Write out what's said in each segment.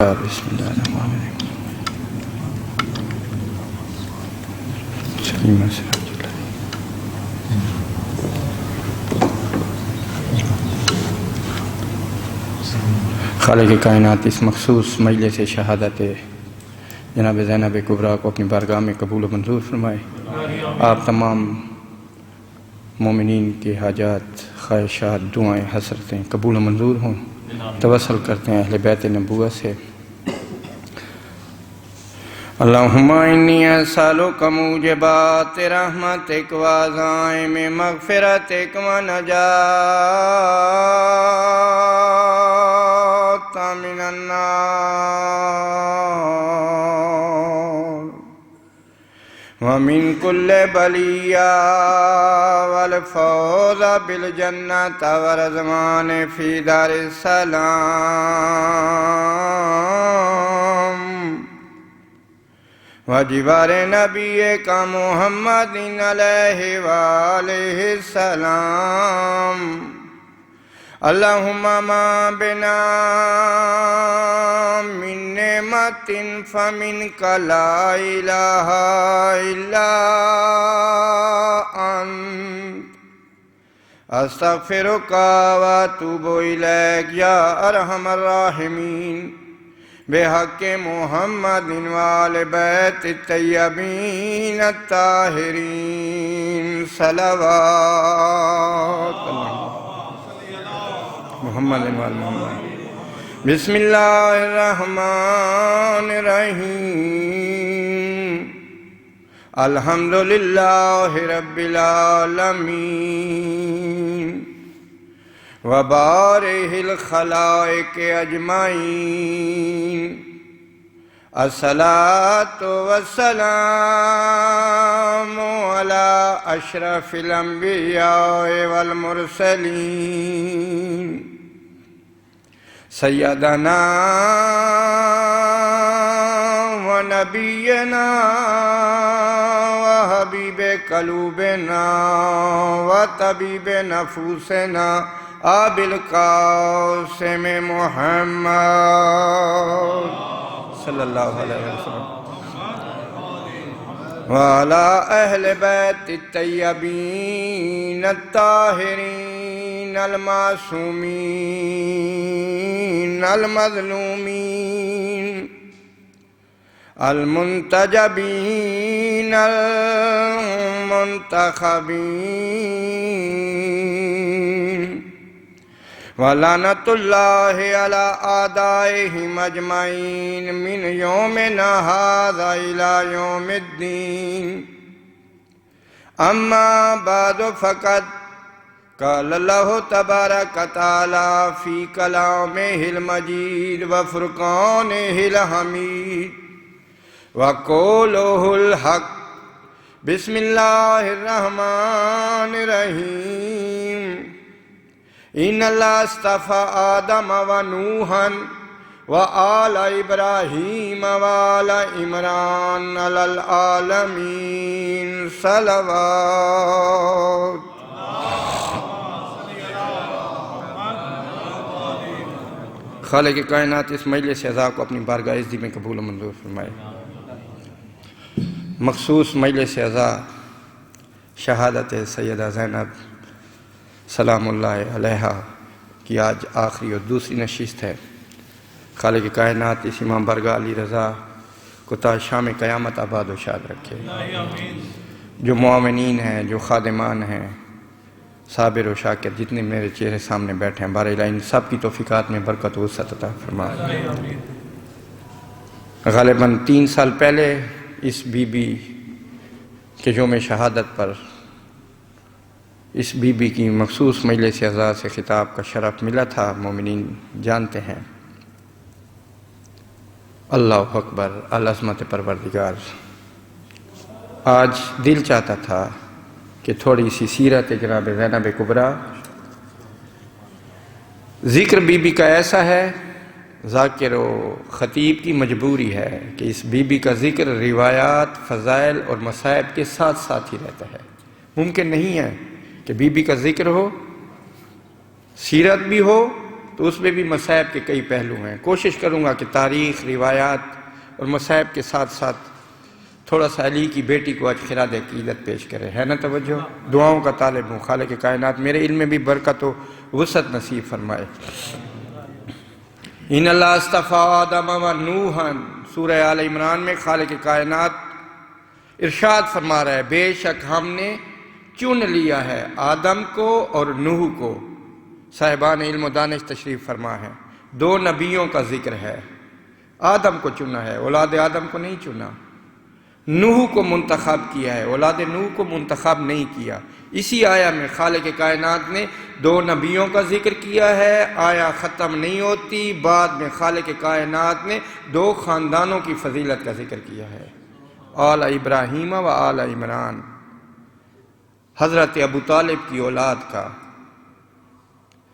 بسم اللہ الرحمن الرحیم سلیمہ سراج اللہ خالق کائنات اس مخصوص مجلس شہادت جناب زینب کبریٰ کو اپنی بارگاہ میں قبول و منظور فرمائے۔ آپ تمام مومنین کے حاجات، خواہشات، دعائیں، حسرتیں قبول و منظور ہوں۔ توسل کرتے ہیں اہل بیت نبوت سے۔ اللہم انی اسألک موجبات رحمتک وعزائم مغفرتک ونجات من النار ومن کل بلیہ والفوز بالجنت ورضوان فی دار السلام وجوار نبی کا محمد علیہ وآلہ السلام۔ اللہم ما بنا من نعمت فمنک لا الہ الا انت استغفرک واتوب الیک یا ارحم الراحمین بحق محمد وآل بیت الطیبین الطاہرین صلوات محمد وآل محمد۔ بسم اللہ الرحمن الرحیم الحمدللہ رب العالمین وبارئ الخلائق اجمعین الصلاۃ والسلام علی اشرف الانبیاء والمرسلین سیدنا ونبینا وحبیب قلوبنا وطبیب نفوسنا ابی القاسم محمد صلی اللہ علیہ وسلم وعلی اہل بیت الطیبین الطاہرین المعصومین المظلومین المنتجبین المنتخبین وَلَعْنَةُ اللَّهِ عَلَىٰ أَعْدَائِهِمْ أَجْمَعِينَ مِنْ يَوْمِنَا هَٰذَا إِلَىٰ يَوْمِ الدِّينِ أَمَّا بَعْدُ فَقَدْ قَالَ اللَّهُ تَبَارَكَ وَتَعَالَىٰ فِي كَلَامِهِ الْمَجِيدِ وَفُرْقَانِهِ الْحَمِيدِ وَقَوْلُهُ الْحَقُّ بسم اللہ الرحمن الرحیم ان اللہ اصطفى آدم ونوحا وآل ابراہیم وآل عمران علی العالمین صلوات۔ خالق کائنات اس مجلس اعزاز کو اپنی بارگاہ عزت میں قبول و منظور فرمائے۔ مخصوص مجلس اعزاز شہادت سیدہ زینب سلام اللہ علیہا کی آج آخری اور دوسری نشست ہے۔ خالق کائنات اس امام برگاہ علی رضا کو تا شام قیامت آباد و شاد رکھے۔ جو معاونین ہیں، جو خادمان ہیں، صابر و شاکر جتنے میرے چہرے سامنے بیٹھے ہیں، بارہ الہ ان سب کی توفیقات میں برکت و وسعت عطا فرمائے۔ غالباً 3 سال پہلے اس بی بی کے یوم شہادت پر اس بی بی کی مخصوص مجلس اعزاز سے خطاب کا شرف ملا تھا، مومنین جانتے ہیں۔ اللہ اکبر، العظمت پروردگار۔ آج دل چاہتا تھا کہ تھوڑی سی سیرت جناب زینب کبریٰ، ذکر بی بی کا ایسا ہے، ذاکر و خطیب کی مجبوری ہے کہ اس بی بی کا ذکر روایات، فضائل اور مصائب کے ساتھ ساتھ ہی رہتا ہے۔ ممکن نہیں ہے کہ بی بی کا ذکر ہو، سیرت بھی ہو تو اس میں بھی مصائب کے کئی پہلو ہیں. کوشش کروں گا کہ تاریخ، روایات اور مصائب کے ساتھ ساتھ تھوڑا سا علی کی بیٹی کو آج خراج عقیدت پیش کرے. ہے نا توجہ؟ دعاؤں کا طالب ہوں. خالق کائنات میرے علم میں بھی برکت و وسعت نصیب فرمائے. ان اللہ اصطفیٰ آدم و نوحً، سورہ آل عمران میں خالق کائنات ارشاد فرما رہا ہے بے شک ہم نے چن لیا ہے آدم کو اور نوح کو. صاحبان علم و دانش تشریف فرما ہے. 2 نبیوں کا ذکر ہے. آدم کو چنا ہے، اولاد آدم کو نہیں چنا. نوح کو منتخب کیا ہے، اولاد نوح کو منتخب نہیں کیا. اسی آیا میں خالق کائنات نے 2 نبیوں کا ذکر کیا ہے. آیا ختم نہیں ہوتی، بعد میں خالق کائنات نے 2 خاندانوں کی فضیلت کا ذکر کیا ہے، آل ابراہیم و آل عمران. حضرت ابو طالب کی اولاد کا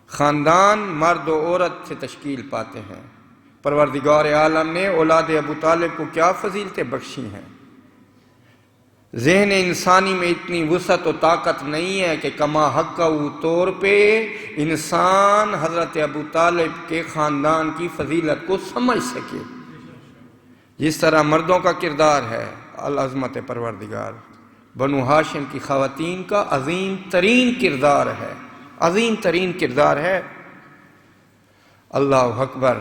خاندان مرد و عورت سے تشکیل پاتے ہیں. پروردگار عالم نے اولاد ابو طالب کو کیا فضیلتیں بخشی ہیں. ذہن انسانی میں اتنی وسعت و طاقت نہیں ہے کہ کما حقہ طور پہ انسان حضرت ابو طالب کے خاندان کی فضیلت کو سمجھ سکے. جس طرح مردوں کا کردار ہے العظمت پروردگار، بنو ہاشم کی خواتین کا عظیم ترین کردار ہے، عظیم ترین کردار ہے. اللہ اکبر.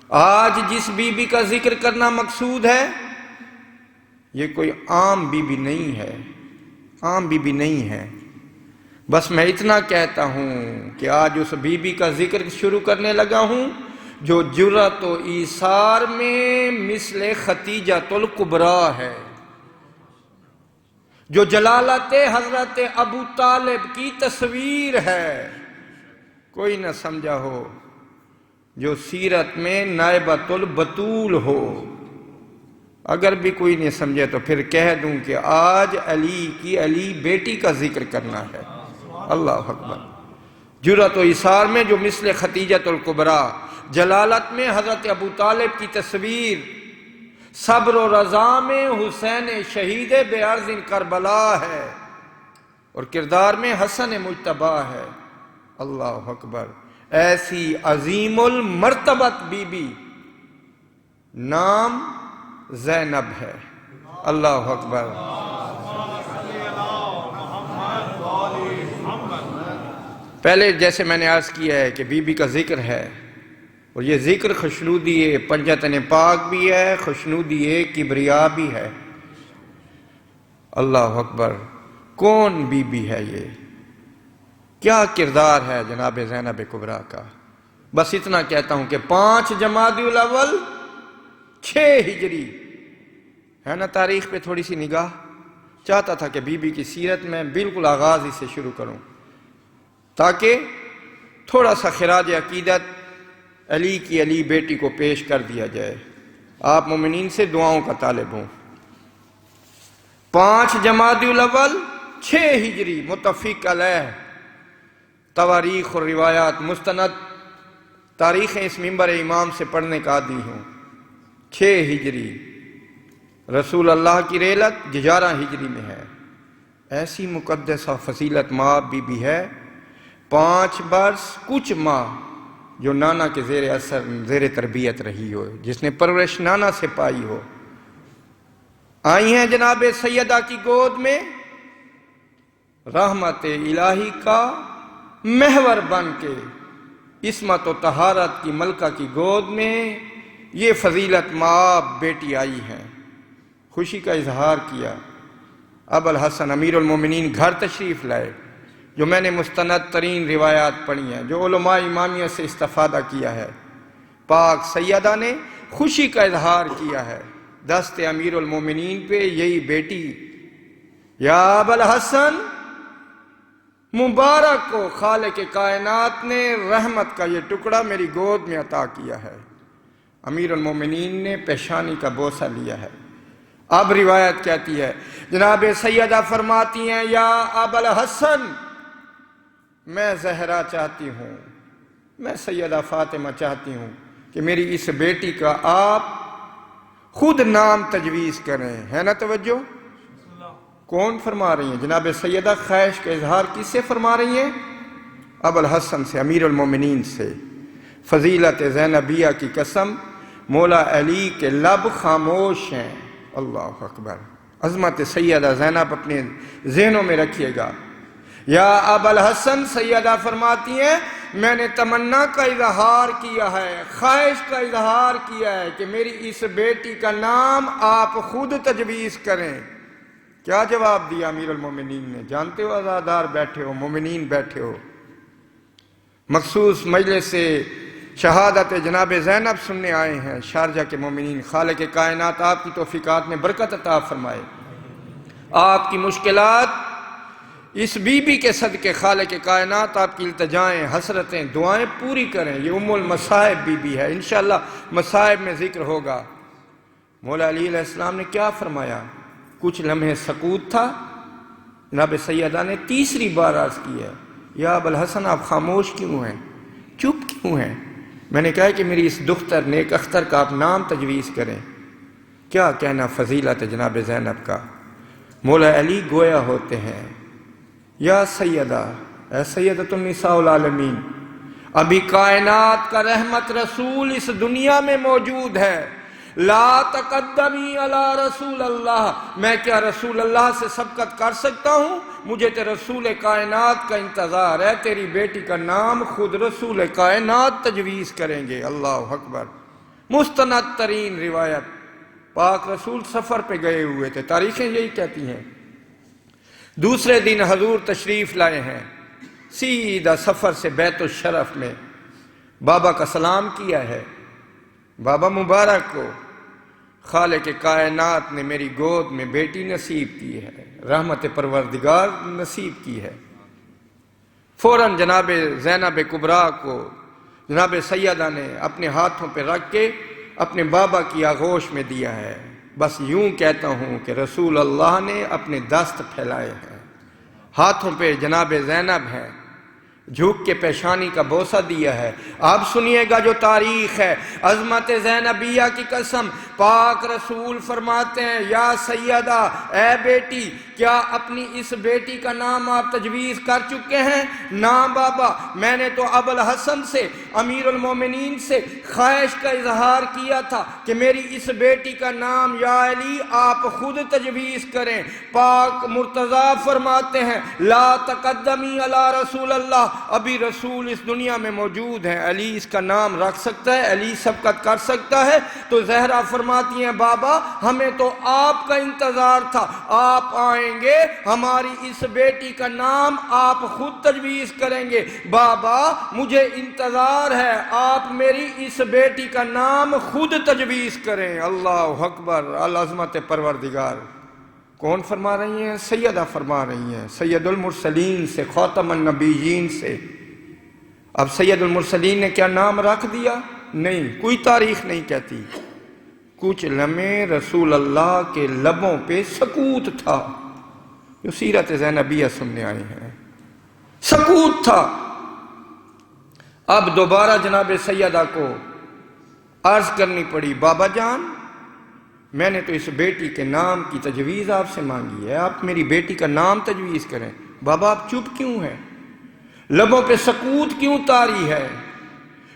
آج جس بی بی کا ذکر کرنا مقصود ہے یہ کوئی عام بی بی نہیں ہے، عام بی بی نہیں ہے. بس میں اتنا کہتا ہوں کہ آج اس بی بی کا ذکر شروع کرنے لگا ہوں جو جرأت و ایثار میں مثل ختیجۃ الکبریٰ ہے، جو جلالت حضرت ابو طالب کی تصویر ہے. کوئی نہ سمجھا ہو جو سیرت میں نائبۃ البتول ہو. اگر بھی کوئی نہیں سمجھے تو پھر کہہ دوں کہ آج علی کی علی بیٹی کا ذکر کرنا ہے. اللہ اکبر. جرأت و ایثار میں جو مثل ختیجۃ الکبریٰ، جلالت میں حضرت ابو طالب کی تصویر، صبر و رضا میں حسین شہید بے عرض کربلا ہے، اور کردار میں حسن مجتبی ہے. اللہ اکبر. ایسی عظیم المرتبت بی بی نام زینب ہے. اللہ اکبر. پہلے جیسے میں نے عرض کیا ہے کہ بی بی کا ذکر ہے، اور یہ ذکر خوشنودی پنجتن پاک بھی ہے، خوشنودی کبریا بھی ہے. اللہ اکبر. کون بی بی ہے یہ؟ کیا کردار ہے جناب زینب کبریٰ کا؟ بس اتنا کہتا ہوں کہ 5 جمادی الاول 6 ہجری ہے نا. تاریخ پہ تھوڑی سی نگاہ چاہتا تھا کہ بی بی کی سیرت میں بالکل آغاز ہی سے شروع کروں تاکہ تھوڑا سا خراج عقیدت علی کی علی بیٹی کو پیش کر دیا جائے. آپ مومنین سے دعاؤں کا طالب ہوں. 5 جمادی الاول 6 ہجری متفق علیہ. تواریخ اور روایات مستند تاریخیں اس منبر امام سے پڑھنے کا عادی ہوں. 6 ہجری رسول اللہ کی ریلت 11 ہجری میں ہے. ایسی مقدس و فضیلت ماں بی بی ہے. 5 برس کچھ ماہ جو نانا کے زیر اثر زیر تربیت رہی ہو، جس نے پرورش نانا سے پائی ہو، آئی ہیں جناب سیدہ کی گود میں رحمت الہی کا محور بن کے. عصمت و طہارت کی ملکہ کی گود میں یہ فضیلت ماں بیٹی آئی ہیں. خوشی کا اظہار کیا. ابو الحسن امیر المومنین گھر تشریف لائے. جو میں نے مستند ترین روایات پڑھی ہیں، جو علماء امامیہ سے استفادہ کیا ہے، پاک سیدہ نے خوشی کا اظہار کیا ہے. دست امیر المومنین پہ یہی بیٹی یا ابو الحسن مبارک کو خالق کائنات نے رحمت کا یہ ٹکڑا میری گود میں عطا کیا ہے. امیر المومنین نے پیشانی کا بوسہ لیا ہے. اب روایت کہتی ہے جناب سیدہ فرماتی ہیں یا ابو الحسن میں زہرا چاہتی ہوں، میں سیدہ فاطمہ چاہتی ہوں کہ میری اس بیٹی کا آپ خود نام تجویز کریں. ہے نا توجہ؟ کون فرما رہی ہیں؟ جناب سیدہ خواہش کا اظہار کس سے فرما رہی ہیں؟ ابو الحسن سے، امیر المومنین سے. فضیلت زینبیہ کی قسم مولا علی کے لب خاموش ہیں۔ اللہ اکبر۔ عظمت سیدہ زینب اپنے ذہنوں میں رکھیے گا۔ یا ابا الحسن، سیدہ فرماتی ہیں میں نے تمنا کا اظہار کیا ہے، خواہش کا اظہار کیا ہے کہ میری اس بیٹی کا نام آپ خود تجویز کریں۔ کیا جواب دیا امیر المومنین نے؟ جانتے ہو عزادار بیٹھے ہو، مومنین بیٹھے ہو، مخصوص مجلس سے شہادت جناب زینب سننے آئے ہیں شارجہ کے مومنین۔ خالق کائنات آپ کی توفیقات میں برکت عطا فرمائے، آپ کی مشکلات اس بی بی کے صدقے خالق کائنات آپ کی التجائیں، حسرتیں، دعائیں پوری کریں۔ یہ ام المصائب بی بی ہے، انشاءاللہ مصائب میں ذکر ہوگا۔ مولا علی علیہ السلام نے کیا فرمایا؟ کچھ لمحے سکوت تھا، جناب سیدہ نے تیسری بار عرض کی ہے یا ابا الحسن آپ خاموش کیوں ہیں، چپ کیوں ہیں؟ میں نے کہا کہ میری اس دختر نیک اختر کا آپ نام تجویز کریں۔ کیا کہنا فضیلت جناب زینب کا؟ مولا علی گویا ہوتے ہیں یا سیدہ، اے سیدۃ النساء العالمین، ابھی کائنات کا رحمت رسول اس دنیا میں موجود ہے۔ لا تقدمی علی رسول اللہ، میں کیا رسول اللہ سے سبقت کر سکتا ہوں؟ مجھے تو رسول کائنات کا انتظار ہے، تیری بیٹی کا نام خود رسول کائنات تجویز کریں گے۔ اللہ اکبر۔ مستند ترین روایت، پاک رسول سفر پہ گئے ہوئے تھے، تاریخیں یہی کہتی ہیں۔ دوسرے دن حضور تشریف لائے ہیں، سیدھا سفر سے بیت الشرف میں بابا کا سلام کیا ہے۔ بابا مبارک کو خالق کائنات نے میری گود میں بیٹی نصیب کی ہے، رحمت پروردگار نصیب کی ہے۔ فوراً جناب زینب کبریٰ کو جناب سیدہ نے اپنے ہاتھوں پہ رکھ کے اپنے بابا کی آغوش میں دیا ہے۔ بس یوں کہتا ہوں کہ رسول اللہ نے اپنے دست پھیلائے ہیں، ہاتھوں پہ جناب زینب ہیں، جھک کے پیشانی کا بوسہ دیا ہے۔ آپ سنیے گا جو تاریخ ہے، عظمت زینبیہ کی قسم، پاک رسول فرماتے ہیں یا سیدہ، اے بیٹی، کیا اپنی اس بیٹی کا نام آپ تجویز کر چکے ہیں؟ نا بابا، میں نے تو ابو الحسن سے، امیر المومنین سے خواہش کا اظہار کیا تھا کہ میری اس بیٹی کا نام یا علی آپ خود تجویز کریں۔ پاک مرتضیٰ فرماتے ہیں لا تقدمی علی رسول اللہ، ابھی رسول اس دنیا میں موجود ہیں، علی اس کا نام رکھ سکتا ہے، علی سبقت کر سکتا ہے۔ تو زہرا فرماتی ہیں بابا ہمیں تو آپ کا انتظار تھا، آپ آئیں گے، ہماری اس بیٹی کا نام آپ خود تجویز کریں گے۔ بابا مجھے انتظار ہے، آپ میری اس بیٹی کا نام خود تجویز کریں۔ اللہ اکبر۔ العظمت پروردگار کون فرما رہی ہیں؟ سیدہ فرما رہی ہیں، سید المرسلین سے، خاتم النبیین سے۔ اب سید المرسلین نے کیا نام رکھ دیا؟ نہیں، کوئی تاریخ نہیں کہتی۔ کچھ لمحے رسول اللہ کے لبوں پہ سکوت تھا، جو سیرت زینبیہ سننے آئے ہیں، سکوت تھا۔ اب دوبارہ جناب سیدہ کو عرض کرنی پڑی، بابا جان میں نے تو اس بیٹی کے نام کی تجویز آپ سے مانگی ہے، آپ میری بیٹی کا نام تجویز کریں۔ بابا آپ چپ کیوں ہیں؟ لبوں پہ سکوت کیوں طاری ہے؟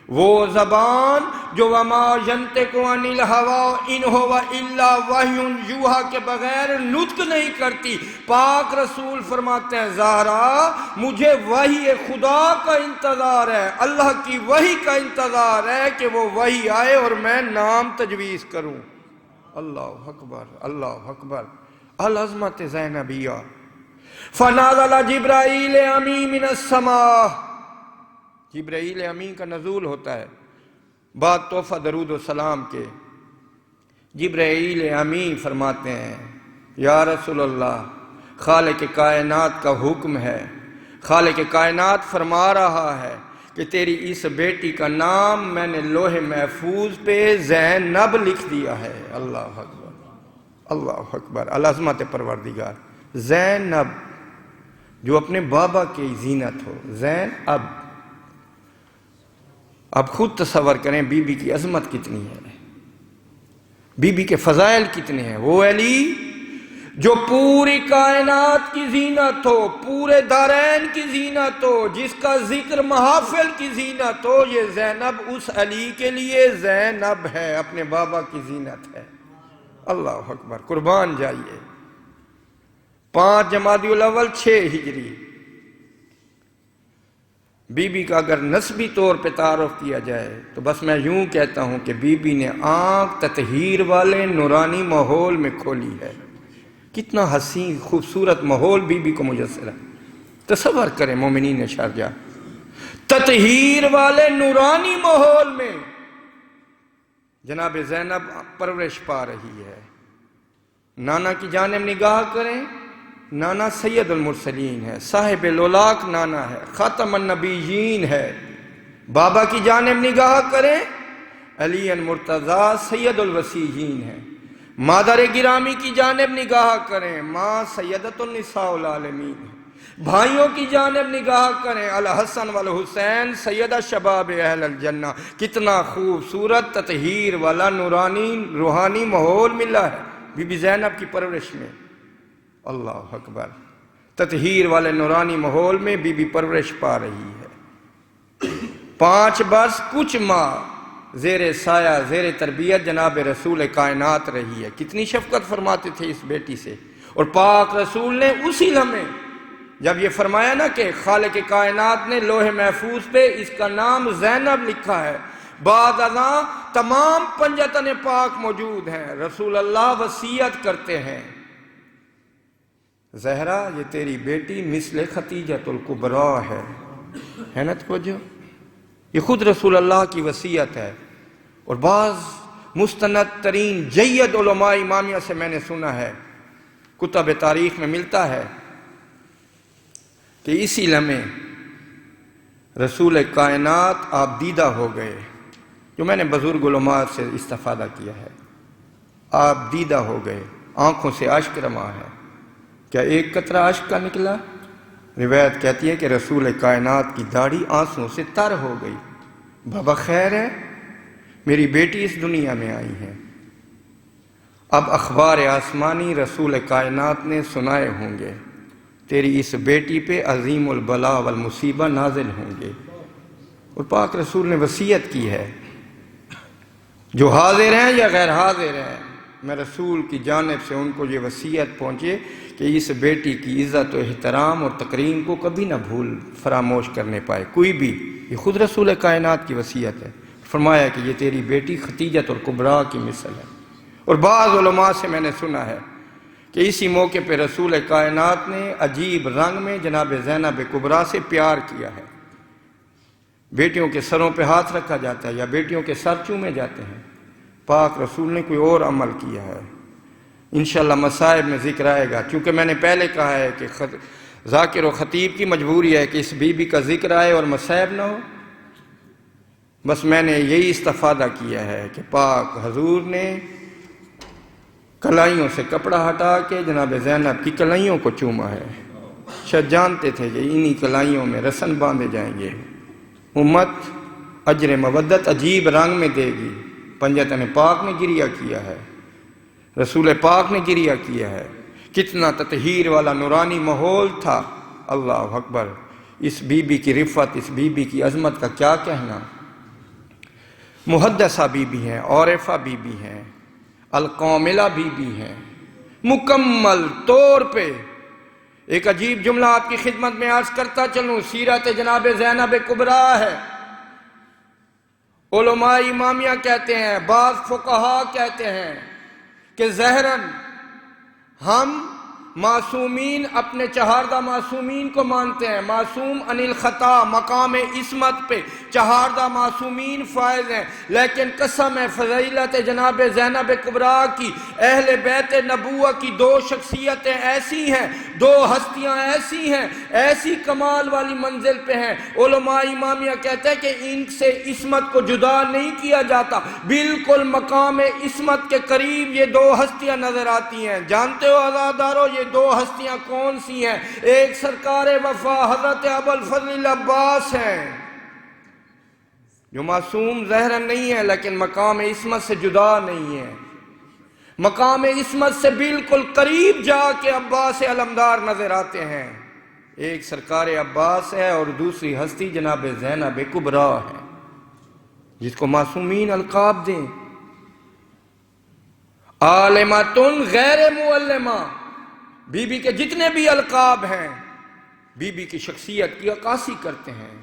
وہ زبان جو وما ینطق عن الہوی ان ہوا الا وحی یوحی کے بغیر نطق نہیں کرتی۔ پاک رسول فرماتے ہیں زہرا مجھے وحی خدا کا انتظار ہے، اللہ کی وحی کا انتظار ہے کہ وہ وحی آئے اور میں نام تجویز کروں۔ اللہ اکبر، اللہ اکبر۔ العظمت زینبیہ۔ فنازل جبرائیل امین من السماء، جبرائیل امین کا نزول ہوتا ہے بعد تحفہ درود و سلام کے۔ جبرائیل امین فرماتے ہیں یا رسول اللہ، خالق کائنات کا حکم ہے، خالق کائنات فرما رہا ہے کہ تیری اس بیٹی کا نام میں نے لوح محفوظ پہ زینب لکھ دیا ہے۔ اللہ اکبر، اللہ اکبر۔ العظمت پروردگار۔ زینب جو اپنے بابا کی زینت ہو، زینب۔ اب خود تصور کریں بی بی کی عظمت کتنی ہے، بی بی کے فضائل کتنے ہیں۔ وہ علی جو پوری کائنات کی زینت ہو، پورے دارین کی زینت ہو، جس کا ذکر محافل کی زینت ہو، یہ زینب اس علی کے لیے زینب ہے، اپنے بابا کی زینت ہے۔ اللہ اکبر، قربان جائیے۔ 5 جمادی الاول 6 ہجری۔ بی بی کا اگر نسبی طور پہ تعارف کیا جائے تو بس میں یوں کہتا ہوں کہ بی بی نے آنکھ تطہیر والے نورانی ماحول میں کھولی ہے۔ کتنا حسین خوبصورت ماحول بی بی کو میسر ہے۔ تصور کریں مومنین شارجہ، تطہیر والے نورانی ماحول میں جناب زینب پرورش پا رہی ہے۔ نانا کی جانب نگاہ کریں، نانا سید المرسلین ہے، صاحب لولاک نانا ہے، خاتم النبیین ہے۔ بابا کی جانب نگاہ کریں، علی المرتضی سید الوسیعین ہے۔ مادر گرامی کی جانب نگاہ کریں، ماں سیدۃ النساء العالمین ہے۔ بھائیوں کی جانب نگاہ کریں، الحسن والحسین سیدہ شباب اہل الجنہ۔ کتنا خوبصورت تطہیر والا نورانی روحانی ماحول ملا ہے بی بی زینب کی پرورش میں۔ اللہ اکبر، تطہیر والے نورانی ماحول میں بی بی پرورش پا رہی ہے۔ 5 برس کچھ ماہ زیر سایہ زیر تربیت جناب رسول کائنات رہی ہے۔ کتنی شفقت فرماتے تھے اس بیٹی سے، اور پاک رسول نے اسی لمحے جب یہ فرمایا نا کہ خالق کائنات نے لوح محفوظ پہ اس کا نام زینب لکھا ہے، بعد ازاں تمام پنجتن پاک موجود ہیں، رسول اللہ وصیت کرتے ہیں، زہرا یہ تیری بیٹی مثل ختیجۃ الکبریٰ ہے نا توجہ؟ یہ خود رسول اللہ کی وصیت ہے۔ اور بعض مستند ترین جید علماء امامیہ سے میں نے سنا ہے، کتب تاریخ میں ملتا ہے کہ اسی لمحے رسول کائنات آپ دیدہ ہو گئے، جو میں نے بزرگ علماء سے استفادہ کیا ہے۔ آپ دیدہ ہو گئے، آنکھوں سے اشک رواں ہے۔ کیا ایک قطرہ اشک کا نکلا؟ روایت کہتی ہے کہ رسول کائنات کی داڑھی آنسوں سے تر ہو گئی۔ بابا خیر ہے، میری بیٹی اس دنیا میں آئی ہے۔ اب اخبار آسمانی رسول کائنات نے سنائے ہوں گے، تیری اس بیٹی پہ عظیم البلا والمصیبہ نازل ہوں گے۔ اور پاک رسول نے وصیت کی ہے، جو حاضر ہیں یا غیر حاضر ہیں، میں رسول کی جانب سے ان کو یہ وصیت پہنچے کہ اس بیٹی کی عزت و احترام اور تکریم کو کبھی نہ بھول فراموش کرنے پائے کوئی بھی۔ یہ خود رسول کائنات کی وصیت ہے، فرمایا کہ یہ تیری بیٹی ختیجۃ الکبریٰ کی مثل ہے۔ اور بعض علماء سے میں نے سنا ہے کہ اسی موقع پہ رسول کائنات نے عجیب رنگ میں جناب زینب کبریٰ سے پیار کیا ہے۔ بیٹیوں کے سروں پہ ہاتھ رکھا جاتا ہے یا بیٹیوں کے سر چومے جاتے ہیں، پاک رسول نے کوئی اور عمل کیا ہے۔ انشاءاللہ مصائب میں ذکر آئے گا، چونکہ میں نے پہلے کہا ہے کہ ذاکر و خطیب کی مجبوری ہے کہ اس بی بی کا ذکر آئے اور مصائب نہ ہو۔ بس میں نے یہی استفادہ کیا ہے کہ پاک حضور نے کلائیوں سے کپڑا ہٹا کے جناب زینب کی کلائیوں کو چوما ہے۔ شاید جانتے تھے کہ انہی کلائیوں میں رسن باندھے جائیں گے، امت اجر مودت عجیب رنگ میں دے گی۔ پنجتن پاک نے گریہ کیا ہے، رسول پاک نے گریہ کیا ہے۔ کتنا تطہیر والا نورانی ماحول تھا، اللہ اکبر۔ اس بی بی کی رفت، اس بی بی کی عظمت کا کیا کہنا۔ محدثہ بی بی ہیں، عارفہ بی بی ہیں، القاملہ بی بی ہیں، مکمل طور پہ۔ ایک عجیب جملہ آپ کی خدمت میں عرض کرتا چلوں، سیرت جناب زینب کبریٰ ہے۔ علماء امامیہ کہتے ہیں، بعض فقہا کہتے ہیں کہ ظاہراً ہم معصومین اپنے چہاردہ معصومین کو مانتے ہیں، معصوم عن الخطا، مقام عصمت پہ چہاردہ معصومین فائز ہیں، لیکن قسم فضیلت جناب زینب کبریٰ کی، اہل بیت نبوہ کی 2 شخصیتیں ایسی ہیں، 2 ہستیاں ایسی ہیں، ایسی کمال والی منزل پہ ہیں۔ علماء امامیہ کہتے ہیں کہ ان سے عصمت کو جدا نہیں کیا جاتا، بالکل مقام عصمت کے قریب یہ 2 ہستیاں نظر آتی ہیں۔ جانتے ہو عزادارو یہ 2 ہستیاں کون سی ہیں؟ ایک سرکار وفا حضرت ابوالفضل عباس ہیں، جو معصوم ظاہراً نہیں ہے لیکن مقام عصمت سے جدا نہیں ہے۔ مقام عصمت سے بالکل قریب جا کے عباس علمدار نظر آتے ہیں. ایک سرکار عباس ہے اور دوسری ہستی جناب زینب کبریٰ ہے جس کو معصومین القاب دیں. عالمتن غیر معلمہ، بی بی کے جتنے بھی القاب ہیں بی بی کی شخصیت کی عکاسی کرتے ہیں.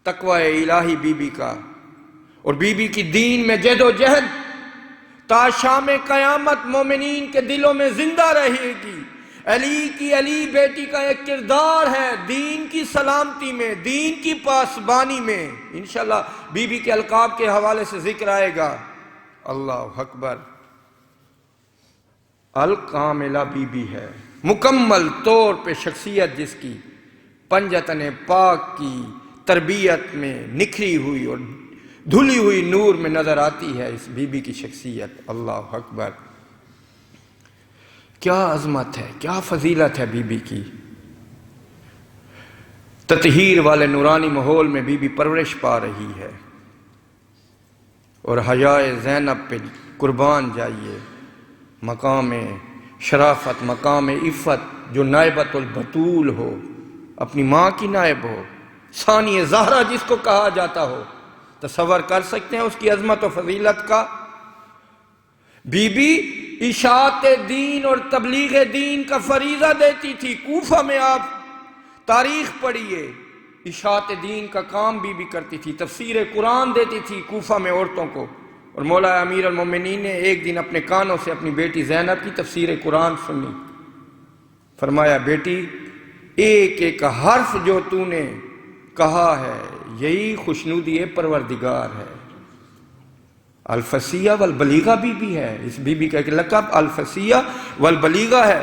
تقوی الہی بی بی کا، اور بی بی کی دین میں جد و جہد تا شام قیامت مومنین کے دلوں میں زندہ رہے گی. علی کی علی بیٹی کا ایک کردار ہے دین کی سلامتی میں، دین کی پاسبانی میں. انشاءاللہ بی بی کے القاب کے حوالے سے ذکر آئے گا. اللہ اکبر. الکاملہ بی بی ہے، مکمل طور پہ شخصیت جس کی پنجتن پاک کی تربیت میں نکھری ہوئی اور دھلی ہوئی نور میں نظر آتی ہے اس بی بی کی شخصیت. اللہ اکبر. کیا عظمت ہے، کیا فضیلت ہے بی بی کی. تطہیر والے نورانی ماحول میں بی بی پرورش پا رہی ہے. اور حیائے زینب پہ قربان جائیے. مقام شرافت، مقام عفت، جو نائبۃ البتول ہو، اپنی ماں کی نائب ہو، ثانی زہرا جس کو کہا جاتا ہو. تصور کر سکتے ہیں اس کی عظمت و فضیلت کا. بی بی اشاعت دین اور تبلیغ دین کا فریضہ دیتی تھی. کوفہ میں آپ تاریخ پڑھیے، اشاعت دین کا کام بی بی کرتی تھی. تفسیر قرآن دیتی تھی کوفہ میں عورتوں کو. اور مولا امیر المومنین نے ایک دن اپنے کانوں سے اپنی بیٹی زینب کی تفسیر قرآن سنی. فرمایا بیٹی، ایک ایک حرف جو تو نے کہا ہے یہی خوشنودی پروردگار ہے. الفصیح والبلیغہ بی بی ہے. اس بی بی کا ایک لقب الفصیح والبلیغہ ہے.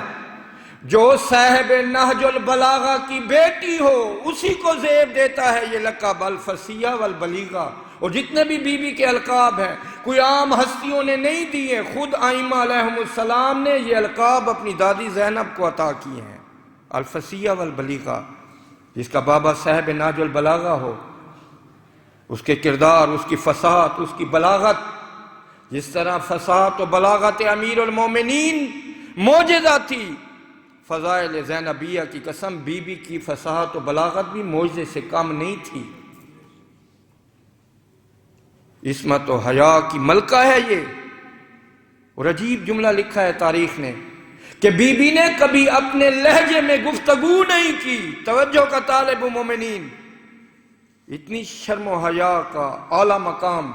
جو صاحب نہج البلاغہ کی بیٹی ہو اسی کو زیب دیتا ہے یہ لقب الفصیح والبلیغہ. اور جتنے بھی بی بی کے القاب ہیں کوئی عام ہستیوں نے نہیں دیے، خود ائمہ علیہم السلام نے یہ القاب اپنی دادی زینب کو عطا کیے ہیں. الفصیح والبلیغہ، جس کا بابا صاحب نہج البلاغہ ہو، اس کے کردار، اس کی فصاحت، اس کی بلاغت، جس طرح فصاحت و بلاغت امیر المومنین معجزہ تھی، فضائل زینبیہ کی قسم بی بی کی فصاحت و بلاغت بھی معجزے سے کم نہیں تھی. عصمت و حیا کی ملکہ ہے یہ. اور عجیب جملہ لکھا ہے تاریخ نے کہ بی بی نے کبھی اپنے لہجے میں گفتگو نہیں کی. توجہ کا طالب مومنین، اتنی شرم و حیا کا اعلیٰ مقام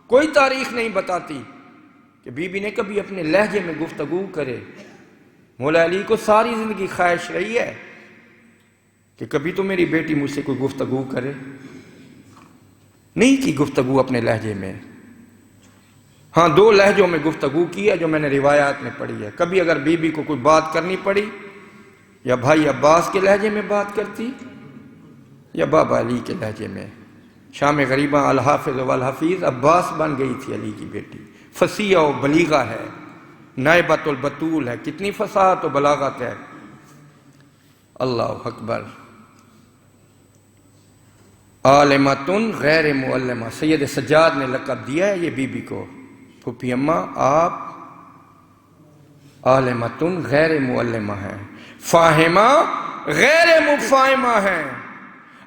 کوئی تاریخ نہیں بتاتی کہ بی بی نے کبھی اپنے لہجے میں گفتگو کرے. مولا علی کو ساری زندگی خواہش رہی ہے کہ کبھی تو میری بیٹی مجھ سے کوئی گفتگو کرے. نہیں کی گفتگو اپنے لہجے میں. ہاں 2 لہجوں میں گفتگو کی ہے جو میں نے روایات میں پڑھی ہے. کبھی اگر بی بی کو کوئی بات کرنی پڑی یا بھائی عباس کے لہجے میں بات کرتی یا بابا علی کے لہجے میں. شام غریبہ الحافظ والحفیظ عباس بن گئی تھی علی کی بیٹی. فصیح و بلیغہ ہے، نائبۃ البتول ہے. کتنی فصاحت و بلاغت ہے. اللہ اکبر. عالمتن غیر معلمہ، سید سجاد نے لقب دیا ہے یہ بی بی کو. پھوپھی اماں آپ عالمتن غیر معلمہ ہیں، فاہمہ غیر مفاہمہ ہیں.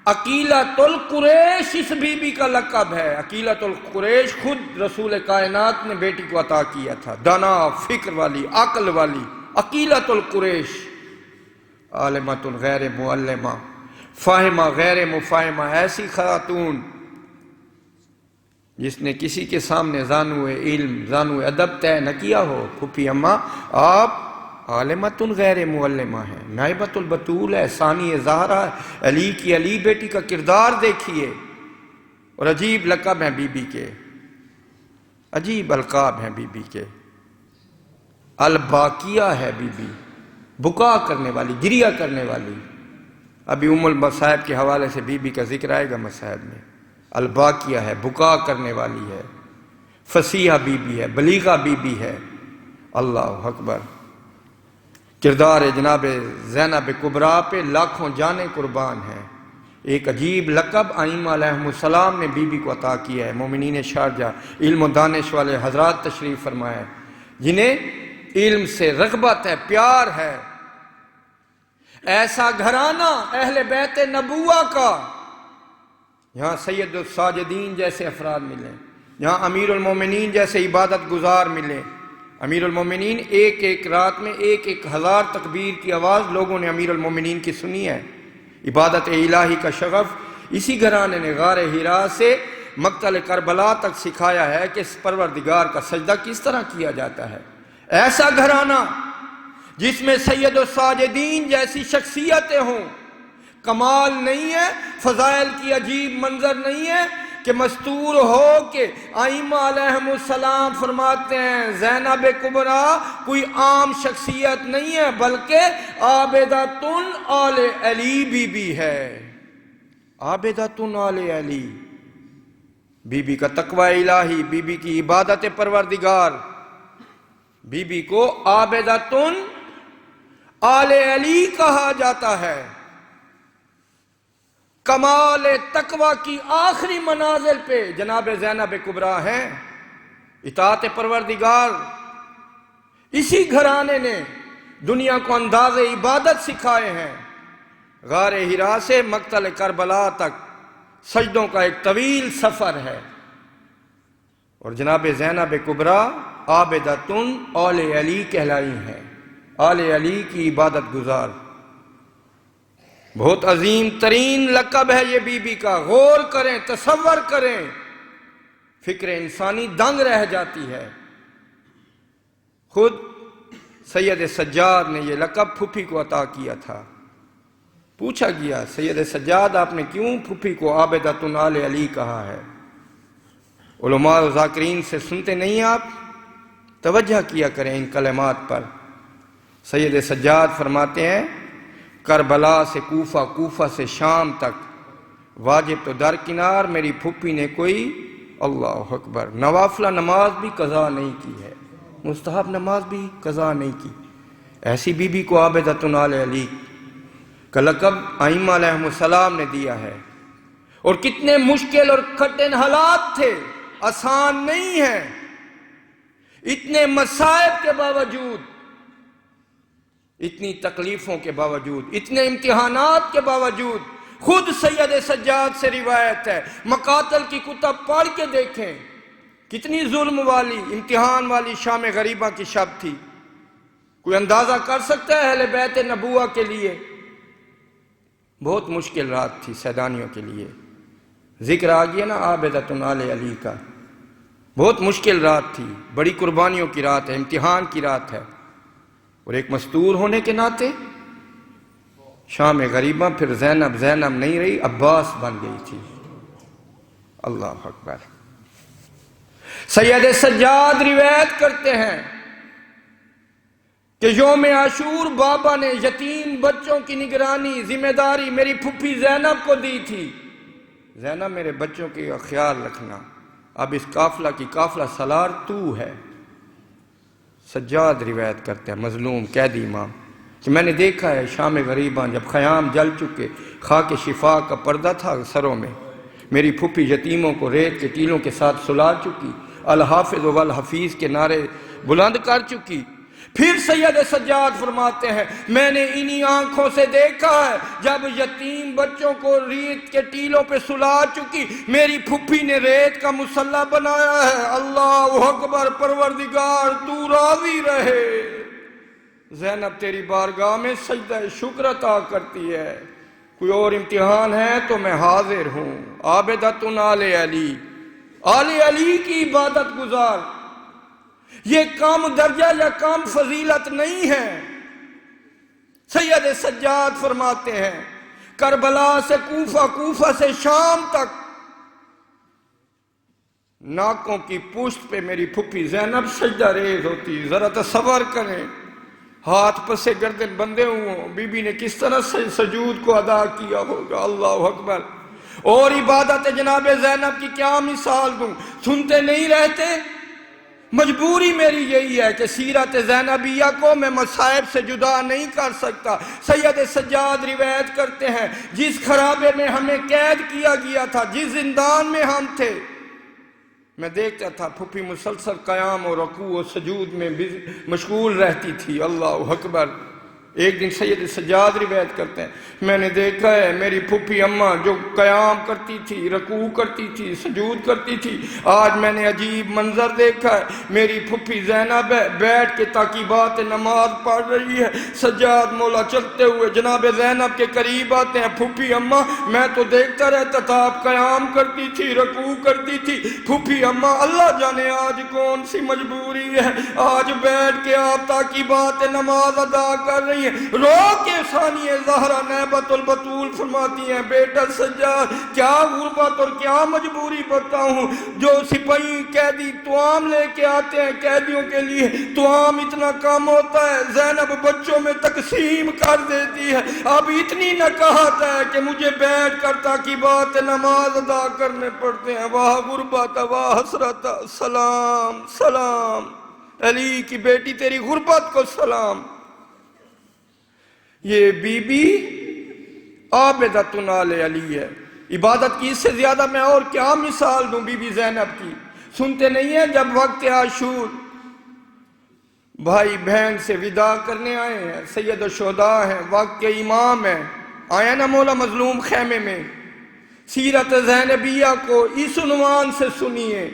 عقیلۃ القریش اس بی بی کا لقب ہے. عقیلۃ القریش خود رسول کائنات نے بیٹی کو عطا کیا تھا. دانا، فکر والی، عقل والی عقیلۃ القریش. عالمۃ غیر معلمہ، فاہمہ غیر مفاہمہ، ایسی خاتون جس نے کسی کے سامنے زانو علم، زانو ادب طے نہ کیا ہو. پھوپھی اماں آپ عالمتن غیر معلمہ ہیں، نائبۃ البتول ہے، ثانی زہرا ہے. علی کی علی بیٹی کا کردار دیکھیے. اور عجیب لقب ہیں بی بی کے، عجیب القاب ہیں بی بی کے. الباقیہ ہے بی بی، بکا کرنے والی، گریہ کرنے والی. ابھی ام المصائب کے حوالے سے بی بی کا ذکر آئے گا مصائب میں. الباقیہ ہے، بکا کرنے والی ہے. فصیحہ بی بی ہے، بلیغہ بی بی ہے. اللہ اکبر. کردار جناب زینب کبریٰ پہ لاکھوں جانیں قربان ہیں. ایک عجیب لقب ائمہ علیہم السلام نے بی بی کو عطا کیا ہے. مومنین شارجہ، علم و دانش والے حضرات تشریف فرمائے. جنہیں علم سے رغبت ہے، پیار ہے، ایسا گھرانہ اہل بیت نبوہ کا، یہاں سید الساجدین جیسے افراد ملیں، یہاں امیر المومنین جیسے عبادت گزار ملیں۔ امیر المومنین ایک ایک رات میں 1000 تکبیر کی آواز لوگوں نے امیر المومنین کی سنی ہے۔ عبادت الہی کا شغف اسی گھرانے نے غار حرا سے مقتل کربلا تک سکھایا ہے کہ اس پروردگار کا سجدہ کس طرح کیا جاتا ہے۔ ایسا گھرانہ جس میں سید الساجدین جیسی شخصیتیں ہوں، کمال نہیں ہے، فضائل کی عجیب منظر نہیں ہے کہ مستور ہو کہ ائمہ علیہم السلام فرماتے ہیں زینب کبریٰ کوئی عام شخصیت نہیں ہے بلکہ عابدۃ آل علی بی بی ہے۔ عابدۃ آل علی، بی بی کا تقوی الہی، بی بی کی عبادت پروردگار، بی بی کو عابدۃ آل علی کہا جاتا ہے۔ کمال تقوی کی آخری منازل پہ جناب زینب کبریٰ ہیں، اطاعت پروردگار۔ اسی گھرانے نے دنیا کو انداز عبادت سکھائے ہیں۔ غار حرا سے مقتل کربلا تک سجدوں کا ایک طویل سفر ہے، اور جناب زینب کبریٰ عابدۃ آل علی کہلائی ہیں، آل علی کی عبادت گزار۔ بہت عظیم ترین لقب ہے یہ بی بی کا، غور کریں، تصور کریں، فکر انسانی دنگ رہ جاتی ہے۔ خود سید سجاد نے یہ لقب پھوپھی کو عطا کیا تھا۔ پوچھا گیا سید سجاد آپ نے کیوں پھوپھی کو عابدۃ آل علی کہا ہے؟ علماء و ذاکرین سے سنتے نہیں آپ؟ توجہ کیا کریں ان کلمات پر۔ سید سجاد فرماتے ہیں کربلا سے کوفہ، کوفہ سے شام تک واجب تو درکنار میری پھوپھی نے کوئی اللہ اکبر نوافلہ نماز بھی قضا نہیں کی ہے، مستحب نماز بھی قضا نہیں کی۔ ایسی بی بی کو عابدۃ آل علی کا لقب ائمہ علیہم السلام نے دیا ہے۔ اور کتنے مشکل اور کٹھن حالات تھے، آسان نہیں ہے۔ اتنے مصائب کے باوجود، اتنی تکلیفوں کے باوجود، اتنے امتحانات کے باوجود، خود سید سجاد سے روایت ہے، مقاتل کی کتب پڑھ کے دیکھیں کتنی ظلم والی، امتحان والی شام غریبہ کی شب تھی۔ کوئی اندازہ کر سکتا ہے اہل بیت نبوہ کے لیے؟ بہت مشکل رات تھی سیدانیوں کے لیے۔ ذکر آ گیا نا عابدۃ آل علی کا، بہت مشکل رات تھی، بڑی قربانیوں کی رات ہے، امتحان کی رات ہے۔ اور ایک مستور ہونے کے ناطے شام غریبہ، پھر زینب نہیں رہی، عباس بن گئی تھی۔ اللہ اکبر۔ سید سجاد روایت کرتے ہیں کہ یوم عاشور بابا نے یتیم بچوں کی نگرانی ذمہ داری میری پھوپھی زینب کو دی تھی۔ زینب میرے بچوں کا خیال رکھنا، اب اس قافلہ کی قافلہ سالار تو ہے۔ سجاد روایت کرتے ہیں، مظلوم قیدی امام، کہ میں نے دیکھا ہے شام غریباں جب خیام جل چکے، خاک شفا کا پردہ تھا سروں میں، میری پھوپھی یتیموں کو ریت کے ٹیلوں کے ساتھ سلا چکی، الحافظ والحفیظ کے نعرے بلند کر چکی۔ پھر سید سجاد فرماتے ہیں میں نے انہی آنکھوں سے دیکھا ہے جب یتیم بچوں کو ریت کے ٹیلوں پہ سلا چکی، میری پھوپھی نے ریت کا مصلی بنایا ہے۔ اللہ اکبر، پروردگار تو راضی رہے۔ زینب تیری بارگاہ میں سجدہ شکر عطا کرتی ہے، کوئی اور امتحان ہے تو میں حاضر ہوں۔ عابدۃ آل علی، آل علی کی عبادت گزار، یہ کم درجہ یا کم فضیلت نہیں ہے۔ سید سجاد فرماتے ہیں کربلا سے کوفہ، کوفہ سے شام تک ناکوں کی پشت پہ میری پھوپھی زینب سجدہ ریز ہوتی۔ ذرا تصور کریں، ہاتھ پسے گردن بندے ہوں، بی بی نے کس طرح سجود کو ادا کیا ہوگا۔ اللہ اکبر۔ اور عبادت جناب زینب کی کیا مثال دوں، سنتے نہیں رہتے؟ مجبوری میری یہی ہے کہ سیرت زینبیہ کو میں مصائب سے جدا نہیں کر سکتا۔ سید سجاد روایت کرتے ہیں جس خرابے میں ہمیں قید کیا گیا تھا، جس زندان میں ہم تھے، میں دیکھتا تھا پھوپھی مسلسل قیام و رکوع و سجود میں مشغول رہتی تھی. اللہ اکبر. ایک دن سید سجاد روایت کرتے ہیں میں نے دیکھا ہے میری پھوپھی اماں جو قیام کرتی تھی، رکوع کرتی تھی، سجود کرتی تھی، آج میں نے عجیب منظر دیکھا ہے. میری پھوپھی زینب ہے بیٹھ کے تاکیبات نماز پڑھ رہی ہے. سجاد مولا چلتے ہوئے جناب زینب کے قریب آتے ہیں. پھوپھی اماں میں تو دیکھتا رہتا تھا آپ قیام کرتی تھی، رکوع کرتی تھی. پھوپھی اماں اللہ جانے آج کون سی مجبوری ہے، آج بیٹھ کے آپ تاکیبات نماز ادا کر رہی ہیں. رو کے ثانیہ زہرا نیبت البتول فرماتی ہیں بیٹا سجاد کیا غربت اور کیا مجبوری بتاؤں. جو سپاہی قیدی توام لے کے آتے ہیں قیدیوں کے لیے، توام اتنا کم ہوتا ہے زینب بچوں میں تقسیم کر دیتی ہے. اب اتنی نکاحت ہے کہ مجھے بیٹھ کر تاکیبات نماز ادا کرنے پڑتے ہیں. واہ غربت واہ حسرت. سلام سلام علی کی بیٹی تیری غربت کو سلام. یہ بی بی عابدۃ آل علی ہے. عبادت کی اس سے زیادہ میں اور کیا مثال دوں بی بی زینب کی. سنتے نہیں ہیں جب وقت عاشور بھائی بہن سے وداع کرنے آئے ہیں، سید الشہداء ہیں، وقت کے امام ہیں، آئے نا مولا مظلوم خیمے میں. سیرت زینبیہ کو اس عنوان سے سنیے.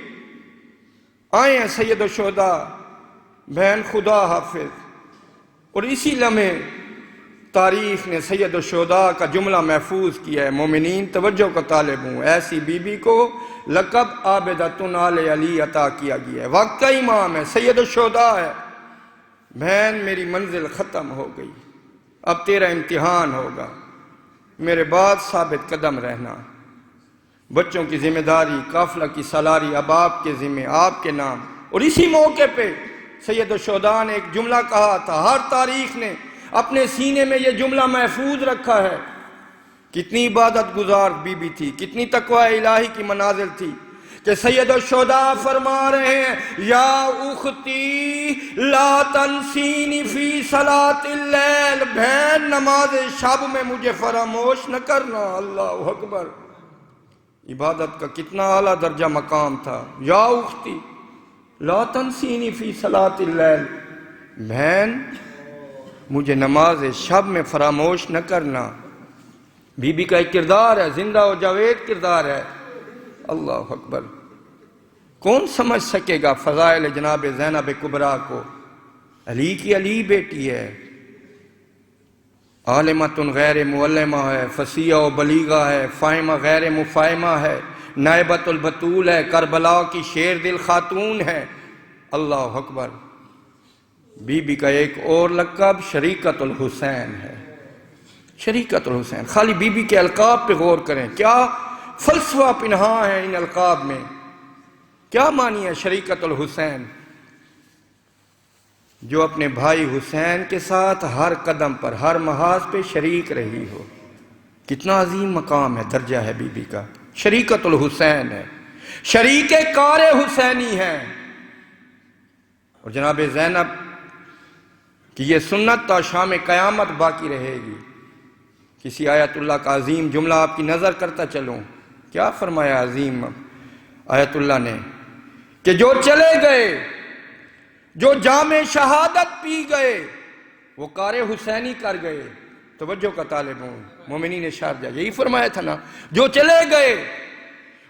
آئے ہیں سید الشہداء بہن خدا حافظ، اور اسی لمحے تاریخ نے سید الشہداء کا جملہ محفوظ کیا ہے. مومنین توجہ کا طالب ہوں، ایسی بی بی کو لقب عابدۃ آل علی عطا کیا گیا ہے. وقت کا امام ہے، سید الشہداء ہے. بہن میری منزل ختم ہو گئی، اب تیرا امتحان ہوگا، میرے بعد ثابت قدم رہنا. بچوں کی ذمہ داری، قافلہ کی سالاری اب آپ کے ذمہ، آپ کے نام. اور اسی موقع پہ سید الشہداء نے ایک جملہ کہا تھا، ہر تاریخ نے اپنے سینے میں یہ جملہ محفوظ رکھا ہے. کتنی عبادت گزار بی بی تھی، کتنی تقوی الہی کی منازل تھی کہ سید الشہداء فرما رہے ہیں یا اختی لا تنسینی فی صلاۃ اللیل، بہن نماز شب میں مجھے فراموش نہ کرنا. اللہ اکبر. عبادت کا کتنا اعلیٰ درجہ مقام تھا. یا اختی لا تنسینی فی صلاۃ اللیل، بہن مجھے نماز شب میں فراموش نہ کرنا. بی بی کا ایک کردار ہے، زندہ و جاوید کردار ہے. اللہ اکبر. کون سمجھ سکے گا فضائل جناب زینب کبریٰ کو. علی کی علی بیٹی ہے، عالمۃ غیر معلمہ ہے، فصیحہ و بلیغہ ہے، فاہمہ غیر مفاہمہ ہے، نائبۃ البتول ہے، کربلا کی شیر دل خاتون ہے. اللہ اکبر. بی بی کا ایک اور لقب شریکت الحسین ہے. شریکت الحسین. خالی بی بی کے القاب پہ غور کریں، کیا فلسفہ پنہاں ہے ان القاب میں. کیا معنی ہے شریکت الحسین؟ جو اپنے بھائی حسین کے ساتھ ہر قدم پر، ہر محاذ پہ شریک رہی ہو. کتنا عظیم مقام ہے، درجہ ہے بی بی کا. شریکت الحسین ہے، شریک کار حسینی ہے. اور جناب زینب کی یہ سنت تا شام قیامت باقی رہے گی. کسی آیت اللہ کا عظیم جملہ آپ کی نظر کرتا چلوں. کیا فرمایا عظیم آیت اللہ نے کہ جو چلے گئے، جو جام شہادت پی گئے، وہ کار حسینی کر گئے. توجہ کا طالب ہوں، مومنین شارجہ یہی فرمایا تھا نا، جو چلے گئے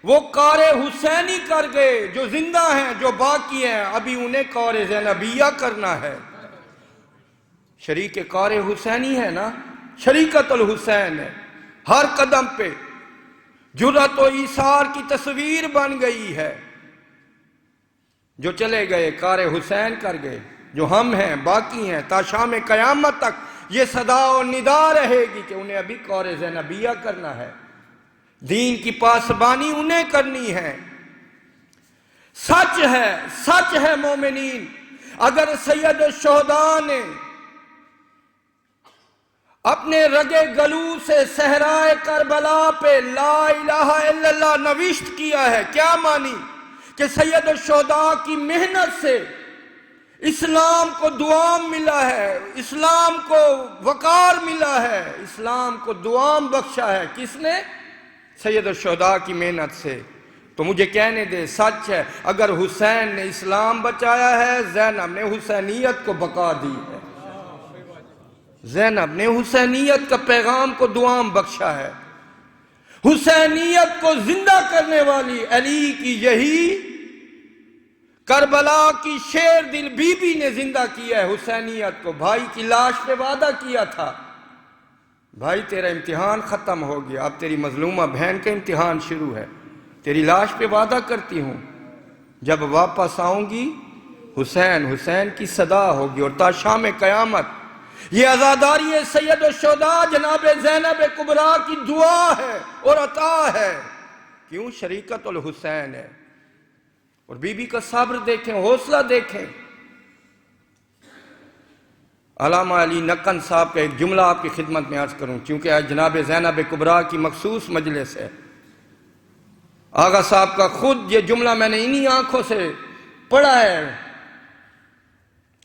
وہ کار حسینی کر گئے. جو زندہ ہیں، جو باقی ہیں، ابھی انہیں کار زینبیہ کرنا ہے. شریک کار حسینی ہے نا، شریکت الحسین ہے. ہر قدم پہ جرأت و ایثار کی تصویر بن گئی ہے. جو چلے گئے کار حسین کر گئے. جو ہم ہیں، باقی ہیں، تا شام قیامت تک یہ صدا و ندا رہے گی کہ انہیں ابھی کار زینبیہ کرنا ہے. دین کی پاسبانی انہیں کرنی ہے. سچ ہے مومنین، اگر سید الشہداء نے اپنے رگے گلو سے صحرائے کربلا پہ لا الہ الا اللہ نوشت کیا ہے، کیا مانی؟ کہ سید الشہداء کی محنت سے اسلام کو دوام ملا ہے، اسلام کو وقار ملا ہے، اسلام کو دوام بخشا ہے. کس نے؟ سید الشہداء کی محنت سے. تو مجھے کہنے دے سچ ہے، اگر حسین نے اسلام بچایا ہے، زینب نے حسینیت کو بقا دی ہے، زینب نے حسینیت کا پیغام کو دوام بخشا ہے، حسینیت کو زندہ کرنے والی علی کی یہی کربلا کی شیر دل بی بی نے زندہ کیا ہے حسینیت کو۔ بھائی کی لاش پہ وعدہ کیا تھا، بھائی تیرا امتحان ختم ہو گیا، اب تیری مظلومہ بہن کا امتحان شروع ہے، تیری لاش پہ وعدہ کرتی ہوں جب واپس آؤں گی حسین حسین کی صدا ہوگی، اور تا شام قیامت یہ عزاداری سید الشہداء جناب زینب کبریٰ کی دعا ہے اور عطا ہے۔ کیوں؟ شریکت الحسین ہے۔ اور بی بی کا صبر دیکھیں، حوصلہ دیکھیں۔ علامہ علی نقن صاحب کا ایک جملہ آپ کی خدمت میں عرض کروں، چونکہ آج جناب زینب کبریٰ کی مخصوص مجلس ہے۔ آغا صاحب کا خود یہ جملہ میں نے انہی آنکھوں سے پڑھا ہے۔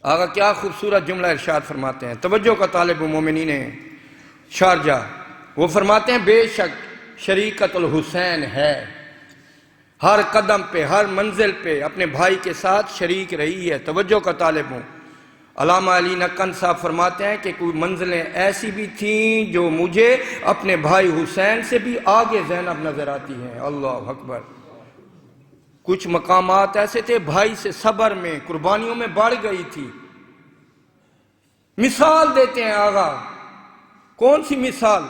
آغا کیا خوبصورت جملہ ارشاد فرماتے ہیں، توجہ کا طالب مومنین شارجہ، وہ فرماتے ہیں بے شک شریکت الحسین ہے، ہر قدم پہ ہر منزل پہ اپنے بھائی کے ساتھ شریک رہی ہے۔ توجہ کا طالب ہوں۔ علامہ علی نقن صاحب فرماتے ہیں کہ کوئی منزلیں ایسی بھی تھیں جو مجھے اپنے بھائی حسین سے بھی آگے زینب نظر آتی ہیں۔ اللہ اکبر۔ کچھ مقامات ایسے تھے بھائی سے صبر میں قربانیوں میں بڑھ گئی تھی۔ مثال دیتے ہیں آغا، کون سی مثال؟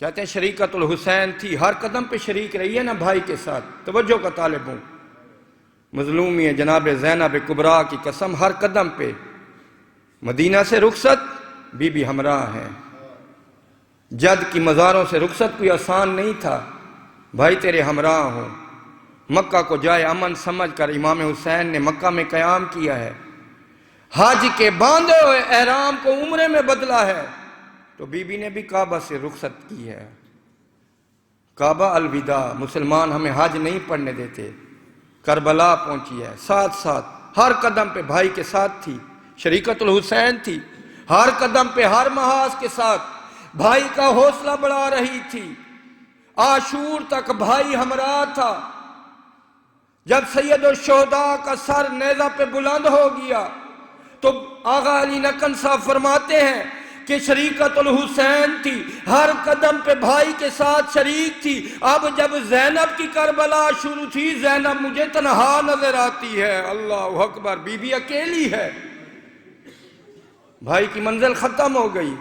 کہتے ہیں شریکت الحسین تھی، ہر قدم پہ شریک رہی ہے نا بھائی کے ساتھ۔ توجہ کا طالب ہوں۔ مظلومی ہے جناب زینب کبریٰ کی قسم، ہر قدم پہ مدینہ سے رخصت بی بی ہمراہ ہیں، جد کی مزاروں سے رخصت کوئی آسان نہیں تھا، بھائی تیرے ہمراہ ہوں۔ مکہ کو جائے امن سمجھ کر امام حسین نے مکہ میں قیام کیا ہے، حج کے باندھے ہوئے احرام کو عمرے میں بدلا ہے، تو بی بی نے بھی کعبہ سے رخصت کی ہے۔ کعبہ الوداع، مسلمان ہمیں حج نہیں پڑھنے دیتے، کربلا پہنچی ہے، ساتھ ساتھ ہر قدم پہ بھائی کے ساتھ تھی، شریکت الحسین تھی، ہر قدم پہ ہر محاذ کے ساتھ بھائی کا حوصلہ بڑھا رہی تھی۔ عاشور تک بھائی ہمراہ تھا۔ جب سید الشہداء کا سر نیزہ پہ بلند ہو گیا تو آغا علی نقن صاحب فرماتے ہیں کہ شریکت الحسین تھی، ہر قدم پہ بھائی کے ساتھ شریک تھی۔ اب جب زینب کی کربلا شروع تھی، زینب مجھے تنہا نظر آتی ہے۔ اللہ اکبر، بی بی اکیلی ہے، بھائی کی منزل ختم ہو گئی،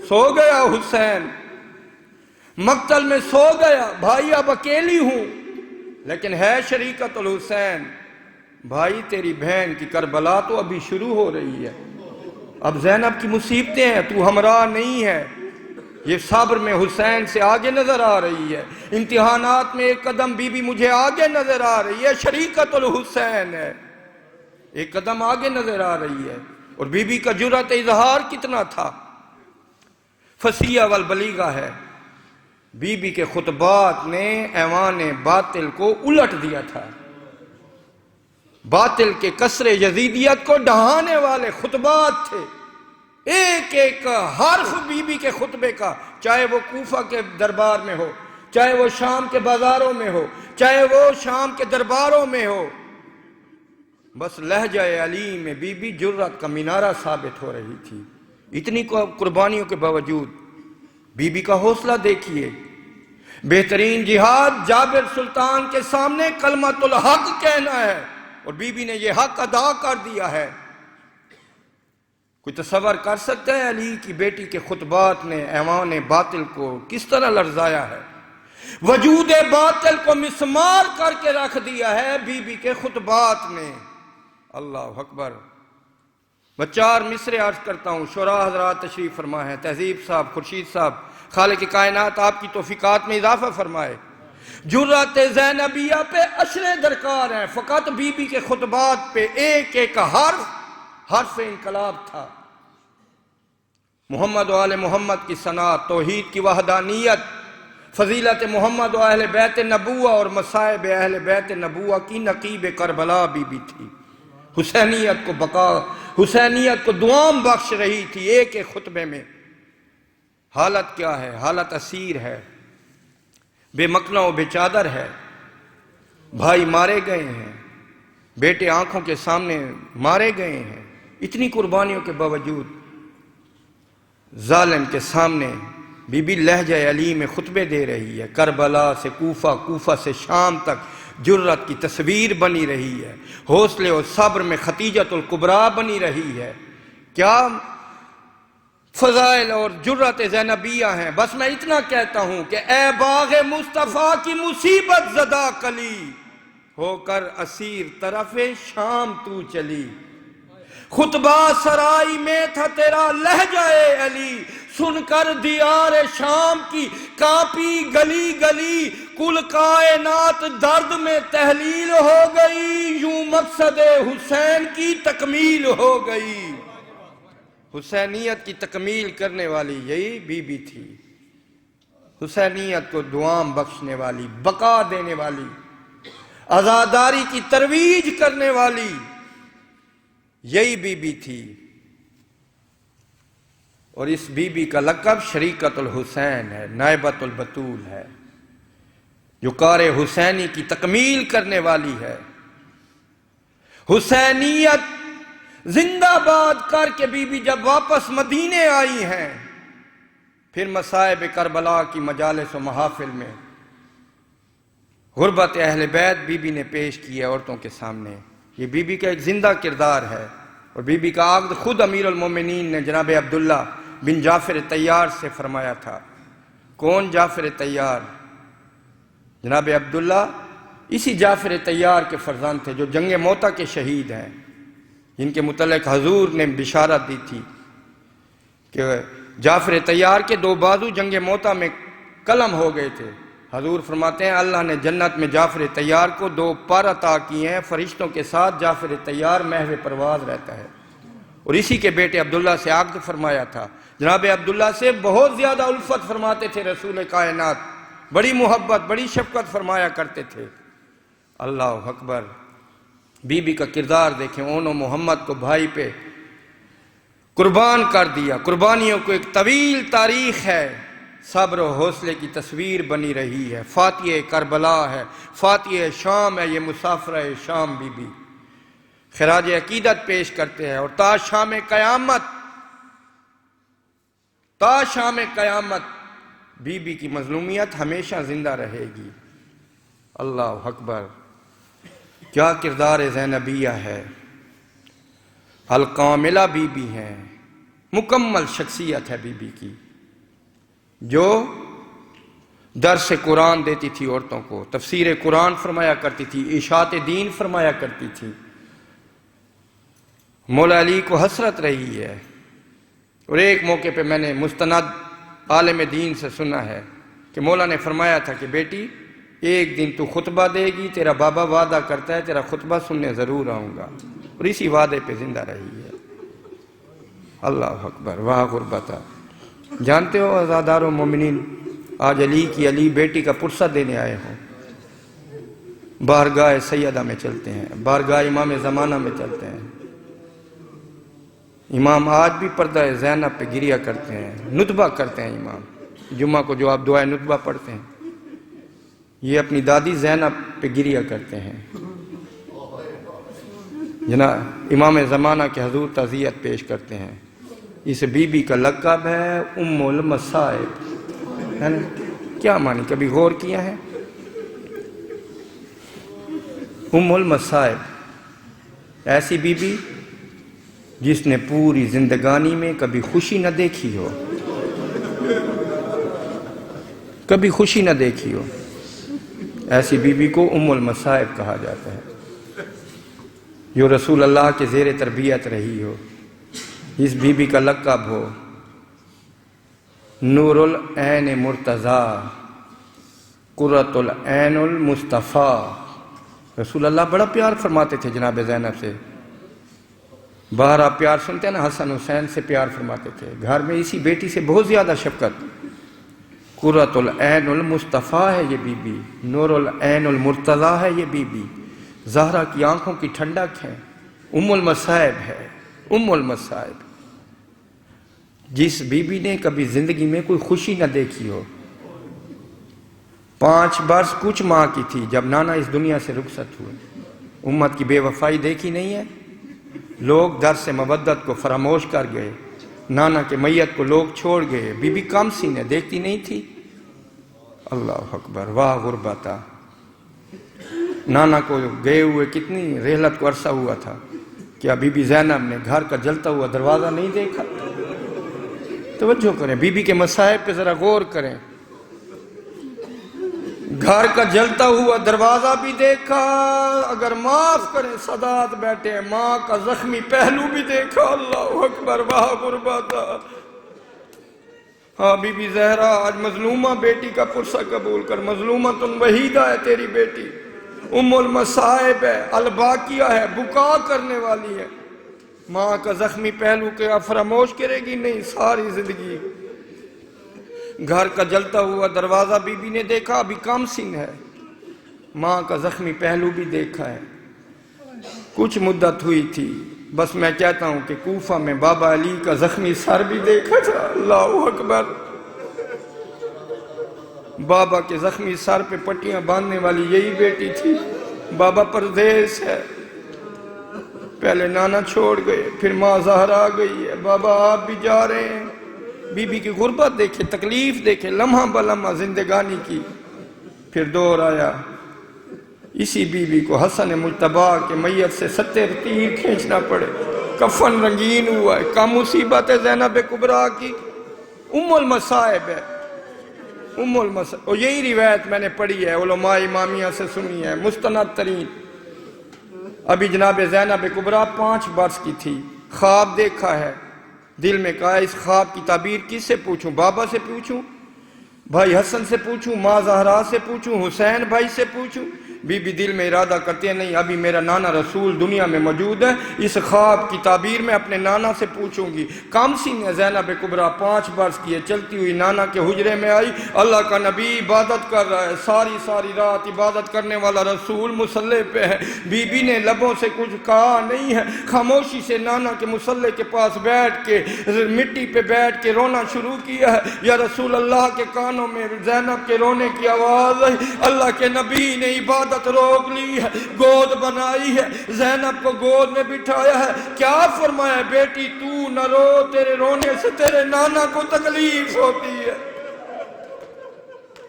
سو گیا حسین، مقتل میں سو گیا، بھائی اب اکیلی ہوں، لیکن ہے شریکت الحسین۔ بھائی تیری بہن کی کربلا تو ابھی شروع ہو رہی ہے، اب زینب کی مصیبتیں ہیں، تو ہمراہ نہیں ہے۔ یہ صبر میں حسین سے آگے نظر آ رہی ہے، امتحانات میں ایک قدم بی بی مجھے آگے نظر آ رہی ہے، شریکت الحسین ہے، ایک قدم آگے نظر آ رہی ہے۔ اور بی بی کا جرأت اظہار کتنا تھا، فصیح والبلیغہ ہے۔ بی بی کے خطبات نے ایوان باطل کو الٹ دیا تھا، باطل کے کسر یزیدیت کو ڈھانے والے خطبات تھے، ایک ایک حرف بی بی کے خطبے کا، چاہے وہ کوفہ کے دربار میں ہو، چاہے وہ شام کے بازاروں میں ہو، چاہے وہ شام کے درباروں میں ہو، بس لہجہ علی میں بی بی جرأت کا مینارہ ثابت ہو رہی تھی۔ اتنی قربانیوں کے باوجود بی بی کا حوصلہ دیکھیے۔ بہترین جہاد جابر سلطان کے سامنے کلمۃ الحق کہنا ہے، اور بی بی نے یہ حق ادا کر دیا ہے۔ کوئی تصور کر سکتا ہے علی کی بیٹی کے خطبات نے ایوان باطل کو کس طرح لرزایا ہے؟ وجود باطل کو مسمار کر کے رکھ دیا ہے بی بی کے خطبات نے۔ اللہ اکبر۔ میں 4 مصرے عرض کرتا ہوں، شعراء حضرات تشریف فرما ہے، تہذیب صاحب، خورشید صاحب، خالق کائنات آپ کی توفیقات میں اضافہ فرمائے۔ جرأت زینبیہ پہ اشرے درکار ہیں، فقط بی بی کے خطبات پہ ایک ایک حرف انقلاب تھا۔ محمد و آل محمد کی صنعت، توحید کی وحدانیت، فضیلت محمد و اہل بیت نبوہ اور مصائب اہل بیت نبوہ کی نقیب کربلا بی بی تھی۔ حسینیت کو بقا، حسینیت کو دوام بخش رہی تھی ایک ایک خطبے میں۔ حالت کیا ہے؟ حالت اسیر ہے، بے مکنا و بے چادر ہے، بھائی مارے گئے ہیں، بیٹے آنکھوں کے سامنے مارے گئے ہیں، اتنی قربانیوں کے باوجود ظالم کے سامنے بی بی لہجہ علی میں خطبے دے رہی ہے، کربلا سے کوفہ، کوفہ سے شام تک جرت کی تصویر بنی رہی ہے، حوصلے اور صبر میں ختیجۃ الکبریٰ بنی رہی ہے۔ کیا فضائل اور جرت زینبیہ ہیں۔ بس میں اتنا کہتا ہوں کہ اے باغ مصطفیٰ کی مصیبت زدہ کلی، ہو کر اسیر طرف شام تو چلی، خطبہ سرائی میں تھا تیرا لہجہ علی، سن کر دیار شام کی کانپی گلی گلی، کل کائنات درد میں تحلیل ہو گئی، یوں مقصد حسین کی تکمیل ہو گئی۔ حسینیت کی تکمیل کرنے والی یہی بی بی تھی، حسینیت کو دوام بخشنے والی، بقا دینے والی، عزاداری کی ترویج کرنے والی یہی بی بی تھی۔ اور اس بی بی کا لقب شریکت الحسین ہے، نائبت البتول ہے، جو کار حسینی کی تکمیل کرنے والی ہے۔ حسینیت زندہ باد کر کے بی بی جب واپس مدینے آئی ہیں، پھر مصائب کربلا کی مجالس و محافل میں غربت اہل بیت بی بی نے پیش کی ہے عورتوں کے سامنے۔ یہ بی بی کا ایک زندہ کردار ہے، اور بی بی کا عقد خود امیر المومنین نے جناب عبداللہ بن جعفر طیار سے فرمایا تھا۔ کون جعفر طیار؟ جناب عبداللہ اسی جعفر طیار کے فرزند تھے جو جنگ موتا کے شہید ہیں، جن کے متعلق حضور نے بشارت دی تھی کہ جعفر طیار کے دو بازو جنگ موتا میں قلم ہو گئے تھے۔ حضور فرماتے ہیں اللہ نے جنت میں جعفر طیار کو دو پر عطا کیے ہیں، فرشتوں کے ساتھ جعفر طیار محو پرواز رہتا ہے۔ اور اسی کے بیٹے عبداللہ سے عقد فرمایا تھا۔ جناب عبداللہ سے بہت زیادہ الفت فرماتے تھے رسول کائنات، بڑی محبت، بڑی شفقت فرمایا کرتے تھے۔ اللہ اکبر۔ بی بی کا کردار دیکھیں، انہوں محمد کو بھائی پہ قربان کر دیا۔ قربانیوں کو ایک طویل تاریخ ہے، صبر و حوصلے کی تصویر بنی رہی ہے۔ فاتحہ کربلا ہے، فاتحہ شام ہے، یہ مسافرہ شام بی بی خراج عقیدت پیش کرتے ہیں۔ اور تا شام قیامت، تا شام قیامت بی بی کی مظلومیت ہمیشہ زندہ رہے گی۔ اللہ اکبر۔ کیا کردار زینبیہ ہے، الکاملہ بی بی ہیں، مکمل شخصیت ہے بی بی کی، جو درس قرآن دیتی تھی عورتوں کو، تفسیر قرآن فرمایا کرتی تھی، اشاعت دین فرمایا کرتی تھی۔ مولا علی کو حسرت رہی ہے، اور ایک موقع پہ میں نے مستند عالم دین سے سنا ہے کہ مولا نے فرمایا تھا کہ بیٹی ایک دن تو خطبہ دے گی، تیرا بابا وعدہ کرتا ہے تیرا خطبہ سننے ضرور آؤں گا، اور اسی وعدے پہ زندہ رہی ہے۔ اللہ اکبر، واہ غربت۔ جانتے ہو عزادار و مومنین، آج علی بیٹی کا پرسہ دینے آئے ہوں، بارگاہ سیدہ میں چلتے ہیں، بارگاہ امام زمانہ میں چلتے ہیں۔ امام آج بھی پردہ زینب پہ گریا کرتے ہیں، ندبہ کرتے ہیں۔ امام جمعہ کو جو آپ دعائے ندبہ پڑھتے ہیں، یہ اپنی دادی زینب پہ گریا کرتے ہیں۔ جناب امام زمانہ کے حضور تعزیت پیش کرتے ہیں۔ اس بی بی کا لقب ہے ام المصائب، ہے نا؟ کیا معنی کبھی غور کیا ہے؟ ام المصائب، ایسی بی بی جس نے پوری زندگانی میں کبھی خوشی نہ دیکھی ہو، کبھی خوشی نہ دیکھی ہو، ایسی بی بی کو ام المصائب کہا جاتا ہے، جو رسول اللہ کے زیر تربیت رہی ہو۔ اس بی بی کا لقب ہو نور العین مرتضیٰ، قرۃ العین المصطفیٰ۔ رسول اللہ بڑا پیار فرماتے تھے جناب زینب سے، باہر آپ پیار سنتے ہیں نا، حسن حسین سے پیار فرماتے تھے، گھر میں اسی بیٹی سے بہت زیادہ شفقت۔ قرۃ العین المصطفیٰ ہے یہ بی بی، نور العین المرتضیٰ ہے یہ بی بی، زہرا کی آنکھوں کی ٹھنڈک ہے، ام المصائب ہے، ام المصائب۔ جس بی بی نے کبھی زندگی میں کوئی خوشی نہ دیکھی ہو، 5 برس کچھ ماہ کی تھی جب نانا اس دنیا سے رخصت ہوئے۔ امت کی بے وفائی دیکھی نہیں ہے؟ لوگ درس مودت کو فراموش کر گئے، نانا کے میت کو لوگ چھوڑ گئے، بی بی کم سین ہے دیکھتی نہیں تھی؟ اللہ اکبر، واہ غربتا۔ نانا کو گئے ہوئے کتنی رحلت کو عرصہ ہوا تھا، کیا بی بی زینب نے گھر کا جلتا ہوا دروازہ نہیں دیکھا؟ توجہ کریں، بی بی کے مصائب پہ ذرا غور کریں۔ گھر کا جلتا ہوا دروازہ بھی دیکھا، اگر معاف کریں سادات بیٹھے ہیں، ماں کا زخمی پہلو بھی دیکھا۔ اللہ اکبر، واہ غربتا۔ ہاں بی بی زہرا، آج مظلومہ بیٹی کا پرسہ قبول کر، مظلومۃ وحیدہ ہے تیری بیٹی، ام المصائب ہے، الباقیہ ہے، بکا کرنے والی ہے۔ ماں کا زخمی پہلو کیا فراموش کرے گی؟ نہیں، ساری زندگی۔ گھر کا جلتا ہوا دروازہ بی بی نے دیکھا، ابھی کم سن ہے، ماں کا زخمی پہلو بھی دیکھا ہے۔ کچھ مدت ہوئی تھی، بس میں کہتا ہوں کہ کوفہ میں بابا علی کا زخمی سر بھی دیکھا تھا۔ اللہ اکبر، بابا کے زخمی سر پہ پٹیاں باندھنے والی یہی بیٹی تھی۔ بابا پردیس ہے، پہلے نانا چھوڑ گئے، پھر ماں زہرا گئی ہے، بابا آپ بھی جا رہے ہیں۔ بی بی کی غربت دیکھے، تکلیف دیکھے، لمحہ بلمحہ زندگانی کی۔ پھر دور آیا، اسی بی بی کو حسن مجتبی کے میت سے 70 تیر کھینچنا پڑے، کفن رنگین ہوا ہے۔ کم مصیبت ہے زینب کبریٰ کی، ام المصائب ہے، ام المصائب۔ اور یہی روایت میں نے پڑھی ہے، علماء امامیہ سے سنی ہے، مستند ترین۔ ابھی جناب زینب کبریٰ 5 برس کی تھی، خواب دیکھا ہے، دل میں کہا اس خواب کی تعبیر کس سے پوچھوں؟ بابا سے پوچھوں، بھائی حسن سے پوچھوں، ماں زہرا سے پوچھوں، حسین بھائی سے پوچھوں؟ بی بی دل میں ارادہ کرتے ہیں نہیں، ابھی میرا نانا رسول دنیا میں موجود ہے، اس خواب کی تعبیر میں اپنے نانا سے پوچھوں گی۔ کام سین ہے زینب کبریٰ 5 برس کی ہے، چلتی ہوئی نانا کے حجرے میں آئی، اللہ کا نبی عبادت کر رہا ہے، ساری رات عبادت کرنے والا رسول مصلی پہ ہے۔ بی بی نے لبوں سے کچھ کہا نہیں ہے، خاموشی سے نانا کے مصلی کے پاس بیٹھ کے مٹی پہ بیٹھ کے رونا شروع کیا ہے۔ یا رسول اللہ کے کانوں میں زینب کے رونے کی آواز آئی، اللہ کے نبی نے عبادت روک لی ہے، گود بنائی ہے، زینب کو گود میں بٹھایا ہے، کیا فرمایا؟ بیٹی تو نہ رو، تیرے رونے سے تیرے نانا کو تکلیف ہوتی ہے۔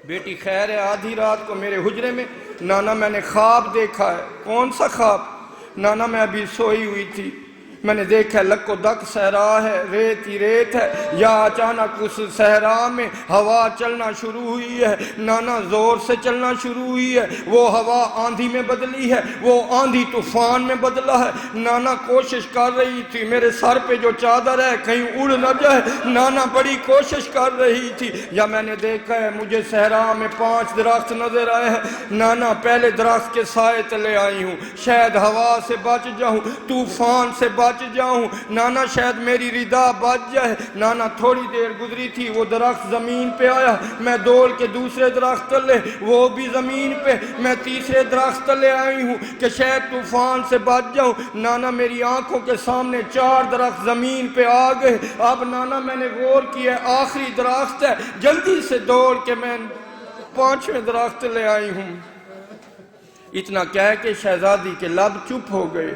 بیٹی خیر ہے، آدھی رات کو میرے حجرے میں نانا میں نے خواب دیکھا ہے۔ کون سا خواب؟ نانا میں ابھی سوئی ہوئی تھی، میں نے دیکھا لک و دک صحرا ہے، ریت ہی ریت ہے، یا اچانک اس صحرا میں ہوا چلنا شروع ہوئی ہے، نانا زور سے چلنا شروع ہوئی ہے، وہ ہوا آندھی میں بدلی ہے، وہ آندھی طوفان میں بدلا ہے۔ نانا کوشش کر رہی تھی، میرے سر پہ جو چادر ہے کہیں اڑ نہ جائے، نانا بڑی کوشش کر رہی تھی۔ یا میں نے دیکھا ہے مجھے صحرا میں 5 درخت نظر آئے ہیں، نانا پہلے درخت کے سائے تلے آئی ہوں، شاید ہوا سے بچ جاؤں، طوفان سے بچ جاؤں، نانا شاید میری ردا بچ جائے۔ نانا تھوڑی دیر گزری تھی، وہ درخت زمین پہ آیا، میں دوڑ کے دوسرے درخت تلے، وہ بھی زمین پہ، میں تیسرے درخت تلے آئی ہوں کہ شاید طوفان سے بچ جاؤں۔ نانا میری آنکھوں کے سامنے 4 درخت زمین پہ آ گئے۔ اب نانا میں نے غور کیا آخری درخت ہے، جلدی سے دوڑ کے میں 5ویں درخت لے آئی ہوں۔ اتنا کہہ کے شہزادی کے لب چپ ہو گئے۔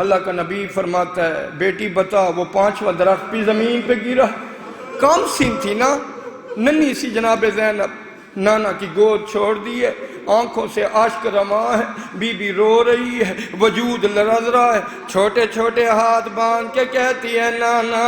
اللہ کا نبی فرماتا ہے بیٹی بتا وہ 5واں درخت بھی زمین پہ گرا؟ کام سین تھی نا، ننھی سی جناب زینب، نانا کی گود چھوڑ دی ہے، آنکھوں سے اشک رواں ہے، بی بی رو رہی ہے، وجود لرز رہا ہے، چھوٹے چھوٹے ہاتھ باندھ کے کہتی ہے نانا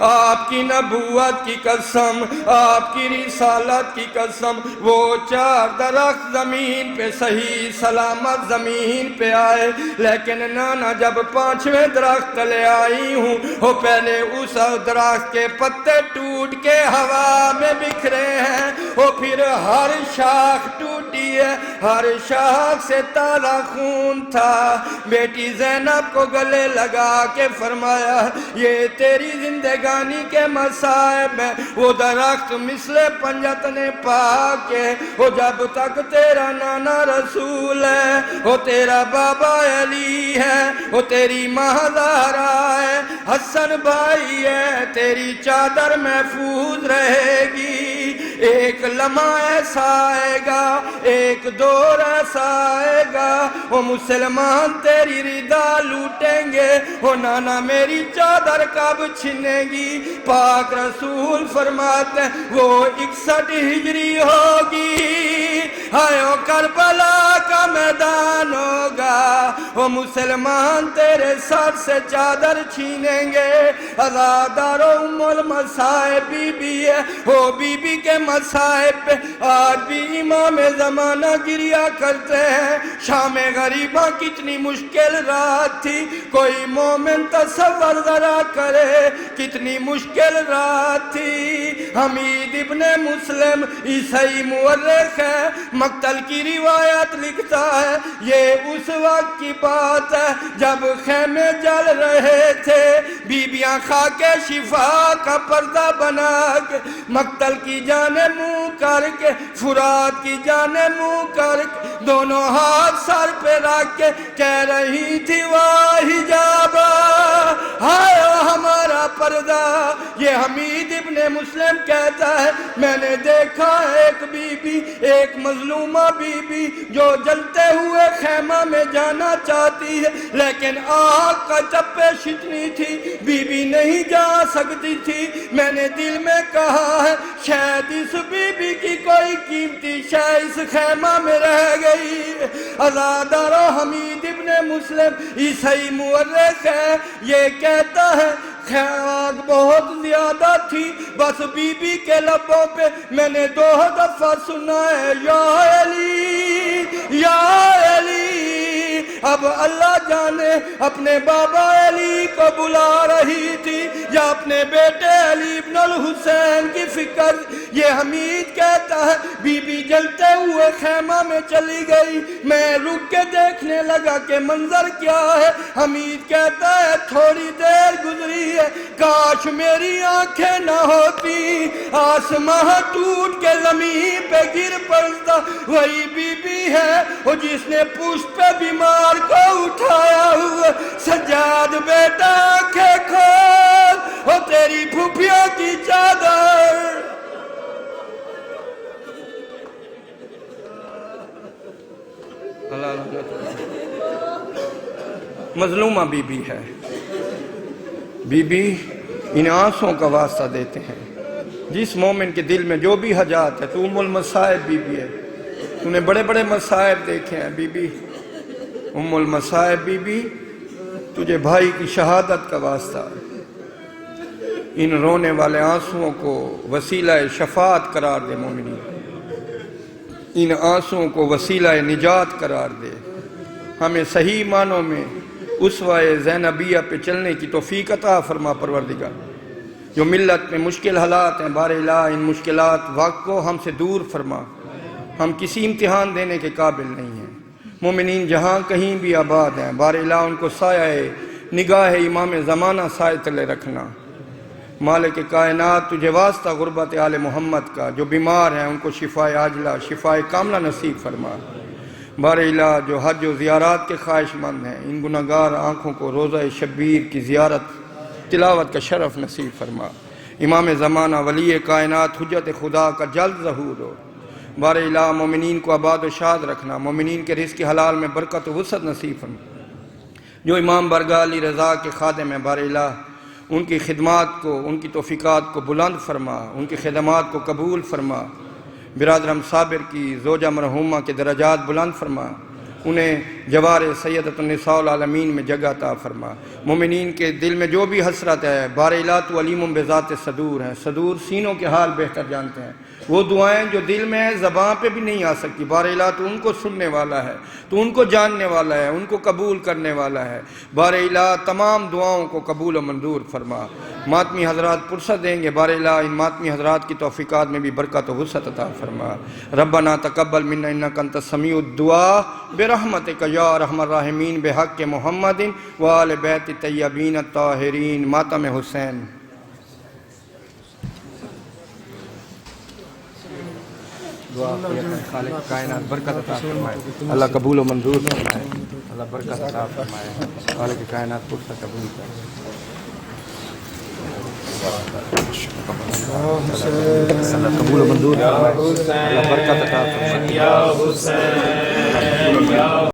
آپ کی نبوت کی قسم، آپ کی رسالت کی قسم، وہ 4 درخت زمین پہ صحیح سلامت زمین پہ آئے، لیکن نانا جب 5ویں درخت تلے آئی ہوں، وہ پہلے اس درخت کے پتے ٹوٹ کے ہوا میں بکھرے ہیں، وہ پھر ہر شاخ ٹوٹی ہے، ہر شاخ سے تازہ خون تھا۔ بیٹی زینب کو گلے لگا کے فرمایا یہ تیری زندگانی کے مصائب ہیں، وہ درخت مثل پنجتن پاک ہے، وہ جب تک تیرا نانا رسول ہے، وہ تیرا بابا علی ہے، وہ تیری ماں زہرا ہے، حسن بھائی ہے، تیری چادر محفوظ رہے گی۔ ایک لمحہ ایسا آئے گا، ایک دور ایسا آئے گا، وہ مسلمان تیری رضا لوٹیں گے، وہ نانا میری چادر کب چھنے گی؟ پاک رسول فرماتے ہیں وہ 61 ہجری ہوگی، ہائے کربلا کا میدان ہوگا، وہ مسلمان تیرے سر سے چادر چھینیں گے۔ عزادار ام المصائب بی بی ہے، وہ بی بی کے مصائب پہ آج بھی امام زمانہ گریا کرتے ہیں۔ شام غریبہ کتنی مشکل رات تھی، کوئی مومن تصور ذرا کرے کتنی مشکل رات تھی۔ حمید ابن مسلم عیسائی مورخ ہے، مقتل کی روایت لکھتا ہے یہ اس وقت کی بات ہے جب خیمے جل رہے تھے، بیبیاں خاک شفا کا پردہ بنا کے مقتل کی جانب منہ کر کے، فرات کی جانب منہ کر کے، دونوں ہاتھ سر پہ رکھ کے کہہ رہی تھی واہ حجابہ، ہائے ہمارا پردہ۔ یہ حمید ابن مسلم کہتا ہے میں نے دیکھا ایک بی بی، ایک مظلومہ بی بی جو جلتے ہوئے خیمہ میں جانا چاہتی ہے، لیکن آگ کا تپش اتنی تھی بی بی نہیں جا سکتی تھی۔ میں نے دل میں کہا ہے شاید اس بی بی کی کوئی قیمتی شے اس خیمہ میں رہ گئی۔ عزادار حمید ابن مسلم عیسائی مورخ ہے، یہ کہتا ہے آگ بہت زیادہ تھی، بس بی بی کے لبوں پہ میں نے 2 دفعہ سنا ہے یا علی یا علی۔ اب اللہ جانے اپنے بابا علی کو بلا رہی تھی یا اپنے بیٹے علی ابن الحسین کی فکر۔ یہ حمید کہتا ہے بی بی جلتے ہوئے خیمہ میں چلی گئی، میں رک کے دیکھنے لگا کہ منظر کیا ہے۔ حمید کہتا ہے تھوڑی دیر گزری ہے، کاش میری آنکھیں نہ ہوتی، آسماں ٹوٹ کے زمین پہ گر پڑتا۔ وہی بی بی ہے وہ جس نے پشت پہ بیمار کو اٹھایا ہوا۔ سجاد بیٹا آنکھیں کھول، وہ تیری پھوپھیوں کی چادر۔ مظلومہ بی بی ہے، بی بی ان آنسوں کا واسطہ دیتے ہیں۔ جس مومن کے دل میں جو بھی حاجات ہے، تو ام المصائب بی بی ہے، تو نے بڑے بڑے مصائب دیکھے ہیں بی بی، ام المصائب بی بی تجھے بھائی کی شہادت کا واسطہ ان رونے والے آنسوؤں کو وسیلہ شفاعت قرار دے مومنین، ان آنسوؤں کو وسیلہ نجات قرار دے، ہمیں صحیح معنوں میں اسوہ زینبیہ پہ چلنے کی توفیق عطا فرما پروردگار۔ جو ملت میں مشکل حالات ہیں بار الہ ان مشکلات وقت کو ہم سے دور فرما، ہم کسی امتحان دینے کے قابل نہیں ہیں۔ مومنین جہاں کہیں بھی آباد ہیں بار الہ ان کو سایہ نگاہ امام زمانہ سائے تلے رکھنا۔ مالک کائنات تجھے واسطہ غربت آل محمد کا، جو بیمار ہیں ان کو شفاء عاجلہ شفاء کاملہ نصیب فرما۔ بار الہ جو حج و زیارات کے خواہش مند ہیں ان گناہگار آنکھوں کو روزہ شبیر کی زیارت تلاوت کا شرف نصیب فرما۔ امام زمانہ ولی کائنات حجت خدا کا جلد ظہور ہو۔ بار الہ مومنین کو آباد و شاد رکھنا، مومنین کے رزق حلال میں برکت و وسعت نصیب فرما۔ جو امام برگاہ علی رضا کے خادم ہیں بار الہ ان کی خدمات کو، ان کی توفیقات کو بلند فرما، ان کی خدمات کو قبول فرما۔ برادرم صابر کی زوجہ مرحومہ کے درجات بلند فرما، انہیں جوار سیدۃ النساء العالمین میں جگہ عطا فرما۔ مومنین کے دل میں جو بھی حسرت ہے بار الہ تو علیم بذات صدور ہیں، صدور سینوں کے حال بہتر جانتے ہیں۔ وہ دعائیں جو دل میں ہیں زبان پہ بھی نہیں آ سکتی، بار الہ تو ان کو سننے والا ہے، تو ان کو جاننے والا ہے، ان کو قبول کرنے والا ہے۔ بار الہ تمام دعاؤں کو قبول و منظور فرما۔ ماتمی حضرات پرسہ دیں گے بار الہ ان ماتمی حضرات کی توفیقات میں بھی برکت و وسعت عطا فرما۔ ربنا تقبل منا انک انت السمیع الدعاء برحمتک یا ارحم الراحمین بحق محمد وآل بیت الطیبین الطاہرین۔ ماتم حسین۔ دعا خالق کائنات برکت عطا فرمائے، اللہ قبول و منظور فرمائے، اللہ برکت عطا فرمائے، خالق کائنات پرسہ قبول کرے۔ اللہ قبول و منظور فرمائے، اللہ برکت عطا فرمائے۔